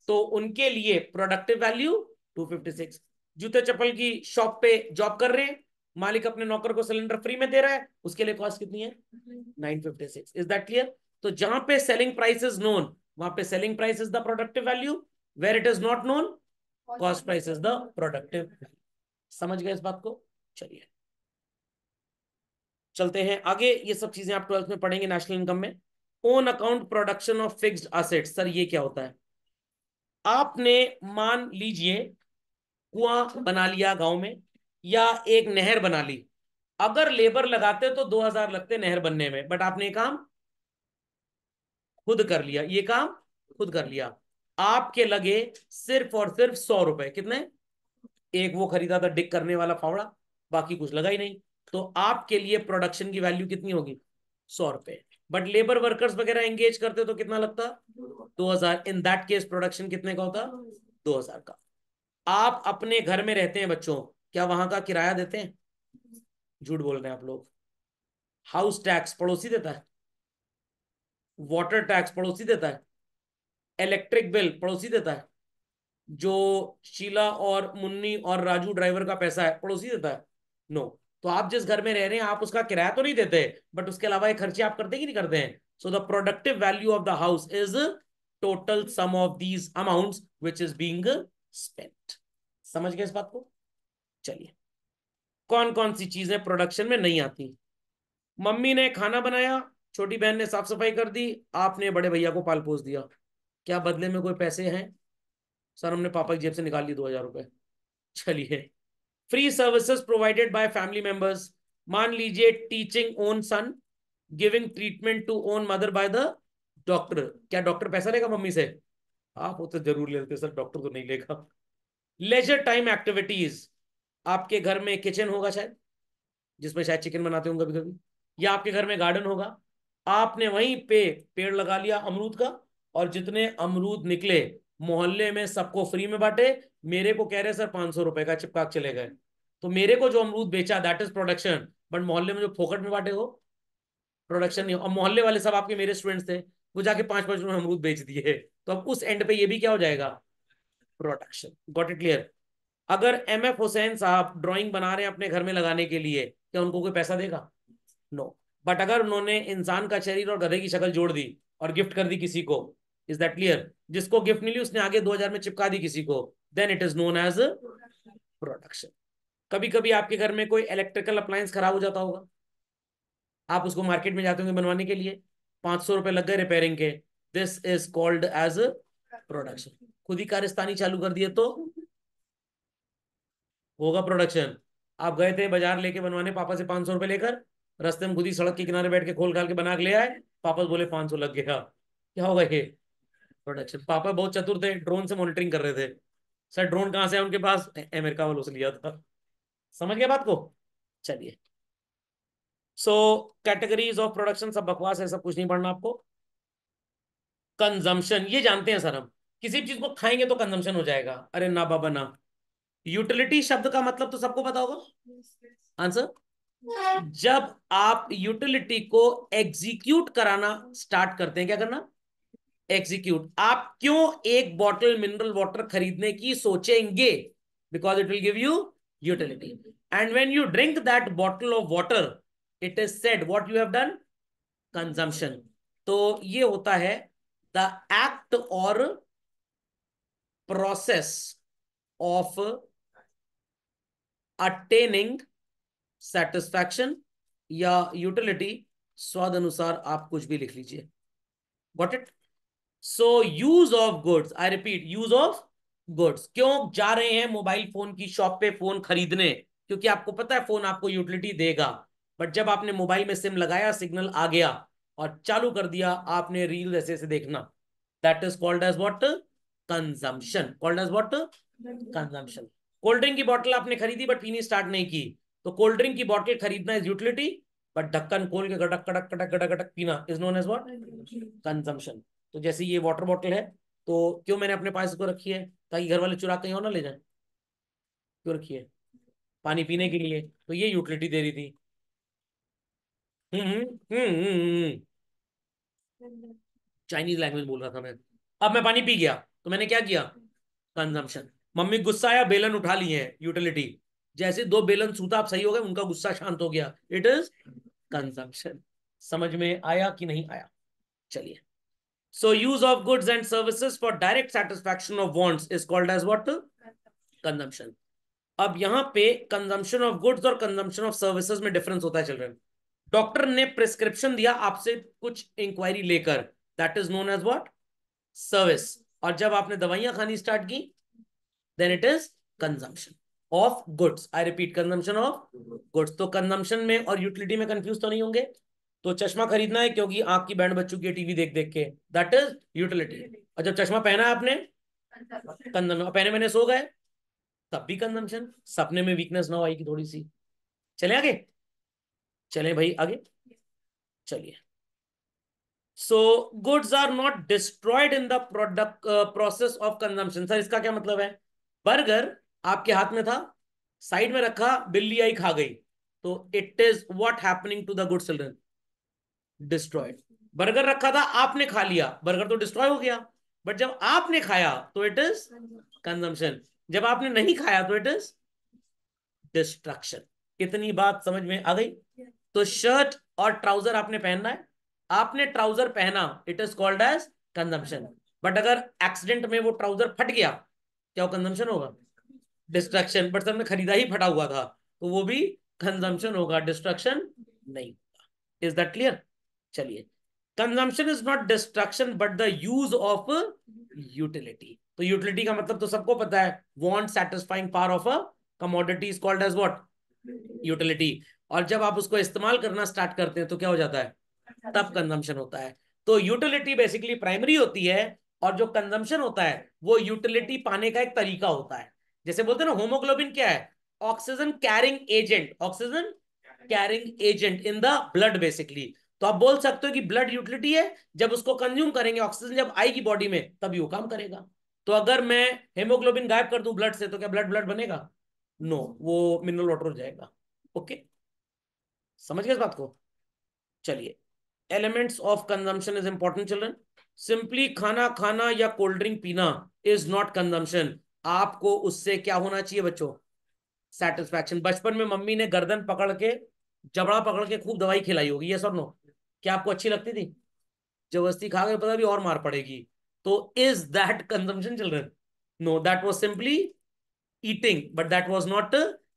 तो उनके लिए प्रोडक्टिव वैल्यू 256। जूते चप्पल की शॉप पे जॉब कर रहे हैं, मालिक अपने नौकर को सिलेंडर फ्री में दे रहा है, उसके लिए कॉस्ट कितनी है? 956। Is that clear? तो जहां पे सेलिंग प्राइस इज नोन वहां पे selling price is the productive value, where it is not known cost price is the productive. समझ गए इस बात को? चलिए चलते हैं आगे। ये सब चीजें आप 12th में पढ़ेंगे नेशनल इनकम में। Own account production of fixed assets, sir ये क्या होता है? आपने मान लीजिए कुआं बना लिया गांव में या एक नहर बना ली, अगर लेबर लगाते तो 2000 लगते नहर बनने में, बट आपने काम खुद कर लिया, ये काम खुद कर लिया। आपके लगे सिर्फ और सिर्फ 100 रुपए। कितने? एक वो खरीदा था डिक करने वाला फावड़ा, बाकी कुछ लगा ही नहीं। तो आपके लिए प्रोडक्शन की वैल्यू कितनी होगी? 100 रुपए। बट लेबर वर्कर्स वगैरह एंगेज करते तो कितना लगता? 2000। इन दैट केस प्रोडक्शन कितने का होता? 2000 का। आप अपने घर में रहते हैं बच्चों, क्या वहां का किराया देते हैं? झूठ बोल रहे हैं आप लोग। हाउस टैक्स पड़ोसी देता है, वाटर टैक्स पड़ोसी देता है, इलेक्ट्रिक बिल पड़ोसी देता है, जो शीला और मुन्नी और राजू ड्राइवर का पैसा है पड़ोसी देता है? नो। तो आप जिस घर में रह रहे हैं आप उसका किराया तो नहीं देते, बट उसके अलावा ये खर्चे आप करते कि नहीं करते हैं? So the productive value of the house is total sum of these amounts which is being spent. समझ गए इस बात को? चलिए, कौन कौन सी चीजें प्रोडक्शन में नहीं आती? मम्मी ने खाना बनाया, छोटी बहन ने साफ सफाई कर दी, आपने बड़े भैया को पाल पोस दिया, क्या बदले में कोई पैसे हैं? सर हमने पापा की जेब से निकाल ली 2000 रुपए। चलिए, free services provided by family members, मान लीजिए teaching own son, giving treatment to own mother by the doctor, क्या डॉक्टर पैसा लेगा मम्मी से? आप वो तो जरूर लेते सर, डॉक्टर तो नहीं लेगा। लेजर टाइम एक्टिविटीज, आपके घर में किचन होगा शायद, जिसमें शायद चिकन बनाते होंगे कभी कभी, या आपके घर में गार्डन होगा, आपने वहीं पे पेड़ लगा लिया अमरूद का, और जितने अमरूद निकले मोहल्ले में सबको फ्री में बांटे। मेरे को कह रहे सर 500 रुपए का, चिपका के चले गए। तो मेरे को जो अमरूद बेचा दैट इज प्रोडक्शन, बट मोहल्ले में जो फोकट में बांटे हो प्रोडक्शन नहीं हो। अब मोहल्ले वाले सब आपके मेरे स्टूडेंट्स थे, वो जाके 5-5 रुपए में अमरूद बेच दिए, तो अब उस एंड पे ये भी क्या हो जाएगा? प्रोडक्शन। Got it clear? अगर MF हुसैन साहब ड्राइंग बना रहे हैं अपने घर में लगाने के लिए, क्या उनको कोई पैसा देगा? नो। बट अगर उन्होंने इंसान का शरीर और गधे की शक्ल जोड़ दी और गिफ्ट कर दी किसी को, इज दैट क्लियर? जिसको गिफ्ट मिली उसने आगे 2000 में चिपका दी किसी को, then it is known as production. कभी कभी आपके घर में कोई इलेक्ट्रिकल अप्लायंस खराब हो जाता होगा, आप उसको मार्केट में जाते होंगे बनवाने के लिए, 500 रुपए लग गए रिपेयरिंग के, this is called as production. खुद ही कारस्तानी चालू कर दिए तो होगा प्रोडक्शन। आप गए थे बाजार लेके बनवाने पापा से 500 रुपए लेकर, रास्ते में खुद ही सड़क के किनारे बैठ के खोल खाल के बना के ले आए, पापा बोले 500 लग गया, क्या होगा ये? प्रोडक्शन। पापा बहुत चतुर थे, ड्रोन से मॉनिटरिंग कर रहे थे। सर ड्रोन कहाँ से है उनके पास? अमेरिका वालों से लिया था। समझ गए बात को? चलिए। सो कैटेगरीज ऑफ प्रोडक्शन सब बकवास है, सब कुछ नहीं पढ़ना आपको। कंजम्पशन ये जानते हैं सर हम, किसी चीज को खाएंगे तो कंजम्पशन हो जाएगा, अरे ना बाबा ना। यूटिलिटी शब्द का मतलब तो सबको पता होगा। आंसर, जब आप यूटिलिटी को एग्जीक्यूट कराना स्टार्ट करते हैं, क्या करना? एग्जीक्यूट। आप क्यों एक बॉटल मिनरल वाटर खरीदने की सोचेंगे? Because it will give you utility. And when you drink that bottle of water, it is said what you have done? Consumption. तो ये होता है द एक्ट और प्रोसेस ऑफ अटेनिंग सेटिस्फैक्शन या utility. स्वाद अनुसार आप कुछ भी लिख लीजिए। Got it? So use of goods, I repeat, use of goods. क्यों जा रहे हैं मोबाइल फोन की शॉप पे फोन खरीदने? क्योंकि आपको पता है फोन आपको यूटिलिटी देगा। बट जब आपने मोबाइल में सिम लगाया, सिग्नल आ गया और चालू कर दिया आपने रील ऐसे ऐसे देखना, that is called as what? Consumption. Called as what? Consumption. Cold drink की बोतल आपने खरीदी बट पीनी स्टार्ट नहीं की, तो कोल्ड ड्रिंक की बोतल खरीदना इज यूटिलिटी, बट ढक्कन खोल के गटक गटक गटक गटक गटक पीना is known as what? Consumption. तो जैसे ये वाटर बॉटल है, तो क्यों मैंने अपने पास को रखी है? ताकि घर वाले चुरा कहीं और ना ले जाए। क्यों रखी है? पानी पीने के लिए, तो ये यूटिलिटी दे रही थी। चाइनीज लैंग्वेज बोल रहा था मैं। अब मैं पानी पी गया, तो मैंने क्या किया? कंजम्पशन। मम्मी गुस्सा आया, बेलन उठा लिए हैं, यूटिलिटी। जैसे दो बेलन सूता आप सही हो गए, उनका गुस्सा शांत हो गया, इट इज कंजम्पशन। समझ में आया कि नहीं आया? चलिए। So use of goods and services for direct satisfaction of wants is called as what? Consumption. अब यहां पे कंजम्पशन ऑफ गुड्स और कंजम्पशन ऑफ सर्विसेज में डिफरेंस होता है चिल्ड्रन। डॉक्टर ने प्रिस्क्रिप्शन दिया आपसे कुछ इंक्वायरी लेकर, that is known as what? Service. और जब आपने दवाइयां खानी स्टार्ट की, then it is consumption of goods. I repeat, consumption of goods. तो कंजम्पशन में और यूटिलिटी में कंफ्यूज तो नहीं होंगे? तो चश्मा खरीदना है क्योंकि आंख की बैंड बच चुकी है टीवी देख देख के, दैट इज यूटिलिटी। और जब चश्मा पहना है आपने, कंजम्पशन। पहने मैंने सो गए, तब भी कंजम्पशन। सपने में वीकनेस ना हो आएगी थोड़ी सी। चले आगे? चले भाई आगे। चलिए। So goods are not destroyed in the product process of consumption. Sir इसका क्या मतलब है? बर्गर आपके हाथ में था, साइड में रखा, बिल्ली आई खा गई, तो it is what happening to the good children? Destroyed. Burger रखा था, आपने खा लिया, बर्गर तो डिस्ट्रॉय हो गया, बट जब आपने खाया तो इट इज कंजम्पशन, जब आपने नहीं खाया तो इट इज डिस्ट्रक्शन। इतनी बात समझ में आ गई? तो शर्ट और ट्राउजर आपने पहनना है, आपने ट्राउजर पहना, it is called as consumption. But अगर एक्सीडेंट में वो ट्राउजर फट गया, क्या वो कंजम्पशन होगा? डिस्ट्रक्शन। बट सर ने खरीदा ही फटा हुआ था, तो वो भी कंजम्पशन होगा, डिस्ट्रक्शन नहीं। Is that clear? चलिए। Consumption is not destruction but the use of utility. तो यूटिलिटी का मतलब तो सबको पता है, want satisfying power of a commodity is called as what? Utility. और जब आप उसको इस्तेमाल करना स्टार्ट करते हैं तो क्या हो जाता है? तब कंजम्पशन होता है। तो यूटिलिटी बेसिकली प्राइमरी होती है, और जो कंजम्पशन होता है वो यूटिलिटी पाने का एक तरीका होता है। जैसे बोलते हैं ना, होमोग्लोबिन क्या है? Oxygen carrying agent, oxygen carrying agent in the blood basically. तो आप बोल सकते हो कि ब्लड यूटिलिटी है, जब उसको कंज्यूम करेंगे, ऑक्सीजन जब आएगी बॉडी में तभी वो काम करेगा। तो अगर मैं हेमोग्लोबिन गायब कर दूं ब्लड से, तो क्या ब्लड ब्लड बनेगा? नो, वो मिनरल वाटर हो जाएगा। ओके, समझ गए इस बात को? चलिए, elements of consumption is important children. Simply खाना खाना या कोल्ड ड्रिंक पीना इज नॉट कंजम्पशन। आपको उससे क्या होना चाहिए बच्चों? सेटिस्फैक्शन। बचपन में मम्मी ने गर्दन पकड़ के, जबड़ा पकड़ के खूब दवाई खिलाई होगी, ये सब नो? क्या आपको अच्छी लगती थी? जबरदस्ती खा गए, पता भी और मार पड़ेगी। तो is that consumption children? No, that was simply eating, but that was not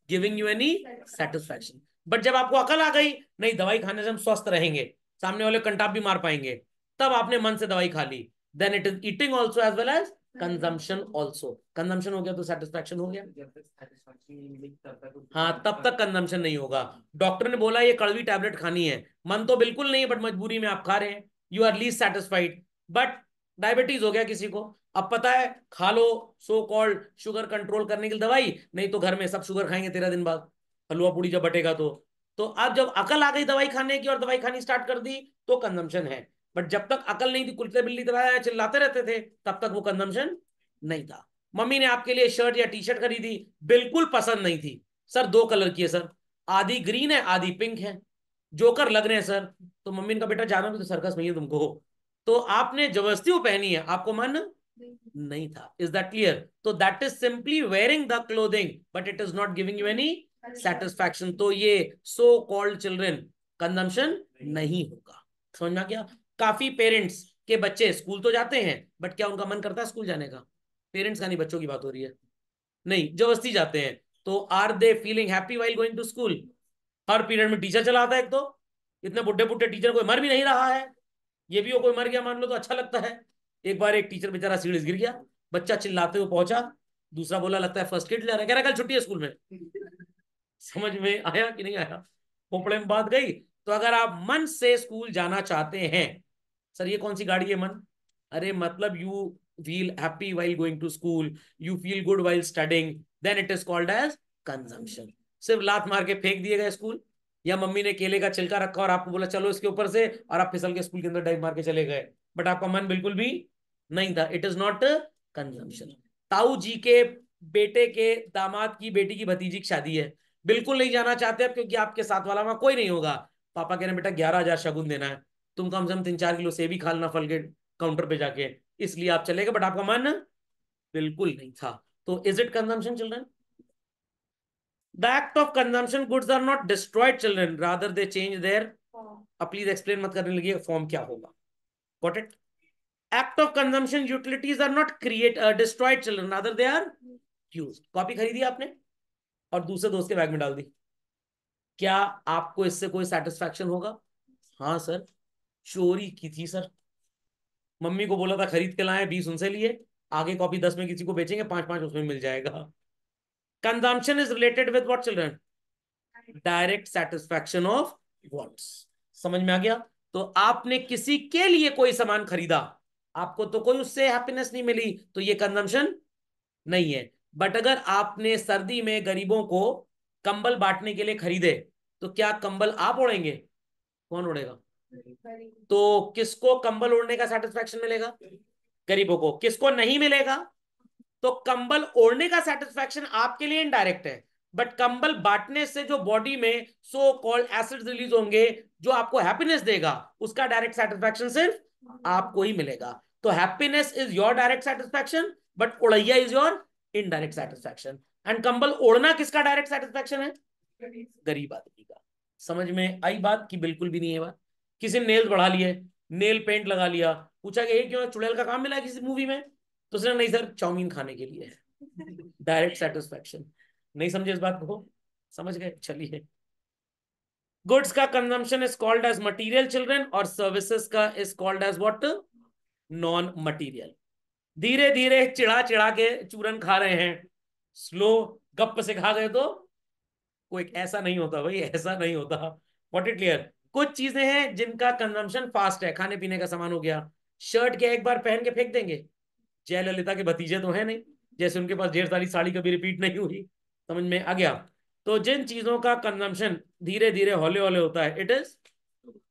giving you any satisfaction. But जब आपको अकल आ गई, नहीं दवाई खाने से हम स्वस्थ रहेंगे, सामने वाले कंटाप भी मार पाएंगे, तब आपने मन से दवाई खा ली, then it is eating also as well as consumption also. Consumption हो गया तो सेटिस्फैक्शन हो गया। जब तक satisfaction नहीं मिली तब तक हाँ, तब तक कंजम्पशन नहीं होगा। डॉक्टर ने बोला ये कड़वी टैबलेट खानी है, मन तो बिल्कुल नहीं है, बट मजबूरी में आप खा रहे हैं, you are least satisfied. But diabetes हो गया किसी को, अब पता है खा लो सो कॉल्ड शुगर कंट्रोल करने की दवाई, नहीं तो घर में सब शुगर खाएंगे 13 दिन बाद, हलवा पूड़ी जब बटेगा तो अब जब अकल आ गई दवाई खाने की और दवाई खानी स्टार्ट कर दी, तो कंजम्पशन है। बट जब तक अकल नहीं थी, कुत्ते बिल्ली दवाई चिल्लाते रहते थे, तब तक वो कंजम्पशन नहीं था। मम्मी ने आपके लिए शर्ट या टी शर्ट खरीदी, बिल्कुल पसंद नहीं थी, सर 2 कलर की है सर, आधी ग्रीन है आधी पिंक है, जोकर लग रहे हैं सर, तो मम्मी ने कहा बेटा जाना भी तो सर्कस में ही है तुमको, तो आपने जबरदस्ती वो पहनी है, आपको मन नहीं था। Is that clear? तो that is simply wearing the clothing, but it is not giving you any satisfaction. तो ये सो कॉल्ड चिल्ड्रन कंजम्पशन नहीं होगा। समझ में आ गया? काफी पेरेंट्स के बच्चे स्कूल तो जाते हैं, बट क्या उनका मन करता है स्कूल जाने का? पेरेंट्स का नहीं, बच्चों की बात हो रही है। नहीं, जबरदस्ती जाते हैं। तो are they feeling happy while going to school? हर पीरियड में टीचर चला आता है एक तो, इतने बुढ़े बुढ़े टीचर, कोई मर भी नहीं रहा है, ये भी हो कोई मर गया मान लो तो अच्छा लगता है। एक बार एक टीचर बेचारा सीढ़ी से गिर गया, बच्चा चिल्लाते हुए पहुंचा, दूसरा बोला लगता है फर्स्ट एड ले रहा है, कह रहा कल छुट्टी है स्कूल में। समझ में आया कि नहीं आया? खोपड़े में बात गई। तो अगर आप मन से स्कूल जाना चाहते हैं, सर ये कौन सी गाड़ी है मन, अरे मतलब you feel happy while going to school, you feel good while studying, then it is called as consumption. सिर्फ लात मार के फेंक दिए गए स्कूल, या मम्मी ने केले का छिलका रखा और आपको बोला चलो इसके ऊपर से, और आप फिसल के स्कूल के अंदर डाइव मार के चले गए, बट आपका मन बिल्कुल भी नहीं था, इट इज नॉट कंजम्पशन। ताऊ जी के बेटे के दामाद की बेटी की भतीजी की शादी है, बिल्कुल नहीं जाना चाहते आप, क्योंकि आपके साथ वाला वहां कोई नहीं होगा। पापा कह रहे बेटा 11,000 शगुन देना है, तुम कम से कम 3-4 किलो सेब ही खा लेना फल के काउंटर पे जाके, इसलिए आप चले गए, बट आपका मन बिल्कुल नहीं था। तो is it consumption children? The act of consumption goods are not destroyed children, rather they change their. अब प्लीज एक्सप्लेन मत करने लगिए फॉर्म क्या होगा। Got it? Act of consumption utilities are not create destroyed children, rather they are used. Copy खरीदी आपने और दूसरे दोस्त के बैग में डाल दी, क्या आपको इससे कोई सेटिस्फैक्शन होगा? हाँ सर, चोरी की थी सर, मम्मी को बोला था खरीद के लाए, 20 उनसे लिए, आगे कॉपी 10 में किसी को बेचेंगे, 5-5 उसमें मिल जाएगा। Consumption is related with what children? Direct satisfaction of wants. समझ में आ गया? तो आपने किसी के लिए कोई सामान खरीदा, आपको तो कोई उससे हैप्पीनेस नहीं मिली, तो ये कंजम्पशन नहीं है। बट अगर आपने सर्दी में गरीबों को कंबल बांटने के लिए खरीदे, तो क्या कंबल आप ओढ़ेंगे? कौन ओढ़ेगा? तो किसको कंबल ओढ़ने का सेटिस्फैक्शन मिलेगा? गरीबों को। किसको नहीं मिलेगा? तो कंबल ओढ़ने का सेटिस्फैक्शन आपके लिए इनडायरेक्ट है, बट कंबल बांटने से जो बॉडी में सो कॉल्ड एसिड्स रिलीज होंगे, जो आपको हैप्पीनेस देगा, उसका डायरेक्ट सेटिस्फैक्शन सिर्फ आपको ही मिलेगा। तो happiness is your direct satisfaction, but उड़ैया is your indirect satisfaction. And कंबल ओढ़ना किसका डायरेक्ट सेटिस्फैक्शन है? गरीब आदमी का। समझ में आई बात कि बिल्कुल भी नहीं है बात? किसी ने नेल्स बढ़ा लिए, नेल पेंट लगा लिया, पूछा कि ये क्यों है, चुड़ैल का काम मिला है किसी मूवी में, तो उसने नहीं सर चाउमीन खाने के लिए है। Direct satisfaction. नहीं समझे इस बात को? समझ गए? चलिए, गुड्स का consumption is called as material children, और सर्विसेज का is called as what? Non material. धीरे धीरे चिढ़ा चिढ़ा के चूरन खा रहे हैं, स्लो गप से खा गए तो कोई ऐसा नहीं होता भाई, ऐसा नहीं होता। What it clear? कुछ चीजें हैं जिनका कंजम्पशन फास्ट है, खाने पीने का सामान हो गया। शर्ट क्या एक बार पहन के फेंक देंगे? जयललिता के भतीजे तो है नहीं, जैसे उनके पास ढेर सारी साड़ी कभी रिपीट नहीं हुई। समझ में आ गया? तो जिन चीजों का कंजम्पशन धीरे धीरे हौले हौले होता है, इट इज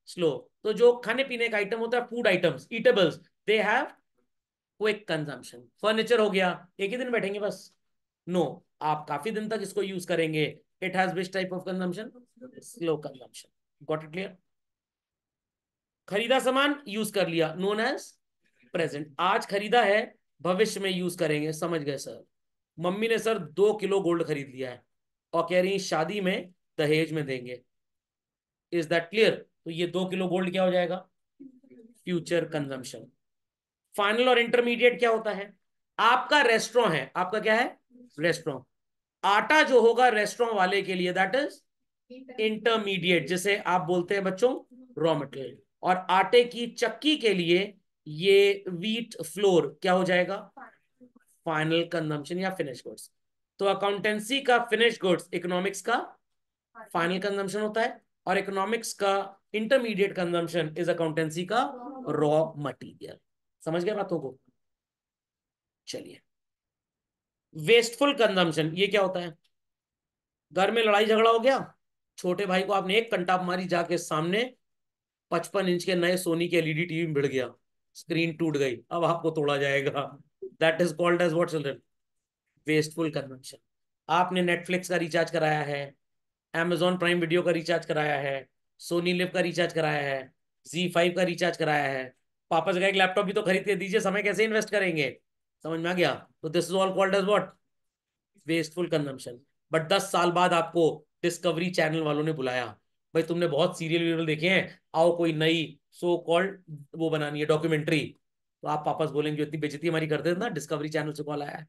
स्लो। तो जो खाने पीने का आइटम होता है, food items, eatables, they have quick consumption. Furniture हो गया, एक ही दिन बैठेंगे बस? नो, आप काफी दिन तक इसको यूज करेंगे। It has which type of consumption? Slow consumption. Got it clear? खरीदा सामान यूज कर लिया, नोन एज प्रेजेंट। आज खरीदा है, भविष्य में यूज करेंगे। समझ गए सर? मम्मी ने सर 2 किलो गोल्ड खरीद लिया है और कह रही है शादी में दहेज में देंगे। Is that clear? तो ये 2 किलो गोल्ड क्या हो जाएगा? Future consumption. फाइनल और इंटरमीडिएट क्या होता है? आपका रेस्टोरेंट है, आपका क्या है? रेस्टोरेंट। आटा जो होगा रेस्टोरेंट वाले के लिए, दैट इज इंटरमीडिएट, जिसे आप बोलते हैं बच्चों रॉ मटेरियल। और आटे की चक्की के लिए ये व्हीट फ्लोर क्या हो जाएगा? फाइनल कंजम्पशन या फिनिश गुड्स। तो अकाउंटेंसी का फिनिश गुड्स इकोनॉमिक्स का फाइनल कंजम्पशन होता है, और इकोनॉमिक्स का इंटरमीडिएट कंजम्पशन इज अकाउंटेंसी का रॉ मटेरियल। समझ गए बातों को? चलिए, वेस्टफुल कंजम्पशन ये क्या होता है? घर में लड़ाई झगड़ा हो गया, छोटे भाई को आपने एक कंटाप मारी जाके सामने, 55 इंच के नए सोनी के एलईडी टीवी में भिड़ गया, स्क्रीन टूट गई, अब आपको तोड़ा जाएगा। That is called as what children? Wasteful consumption. आपने नेटफ्लिक्स का रिचार्ज कराया है, amazon प्राइम वीडियो का रिचार्ज कराया है, सोनी लिव का रिचार्ज कराया है, Z5 का रिचार्ज कराया है, पापा से कहा एक लैपटॉप भी तो खरीद के दीजिए, समय कैसे इन्वेस्ट करेंगे? समझ में आ गया? तो this is all called as what? Wasteful consumption. But 10 साल बाद आपको डिस्कवरी चैनल वालों ने बुलाया, भाई तुमने बहुत सीरियल वीरियल देखे हैं, आओ कोई नई सो कॉल्ड वो बनानी है, डॉक्यूमेंट्री। तो आप वापस बोलेंगे इतनी बेइज्जती हमारी करते थे ना, डिस्कवरी चैनल से कॉल आया है,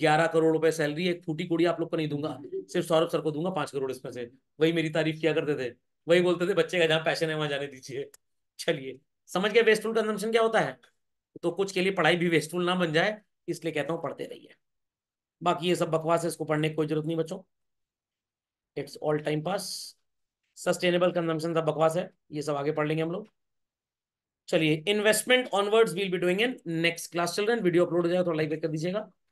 11 करोड़ रुपए सैलरी, एक फूटी कुड़ी आप लोग को नहीं दूंगा, सिर्फ सौरभ सर को दूंगा 5 करोड़ इसमें से। वही मेरी तारीफ किया करते थे, वही बोलते थे बच्चे का जहाँ पैशन है वहां जाने दीजिए। चलिए, समझ गए वेस्टफुल कंजम्पशन क्या होता है? तो कुछ के लिए पढ़ाई भी वेस्टफुल ना बन जाए, इसलिए कहता हूँ पढ़ते रहिए। बाकी ये सब बकवास है, इसको पढ़ने की कोई जरूरत नहीं बच्चों, it's all time pass. Sustainable consumption सब बकवास है, ये सब आगे पढ़ लेंगे हम लोग। चलिए, investment onwards will be doing in next class children. Video upload हो जाएगा तो लाइक कर दीजिएगा।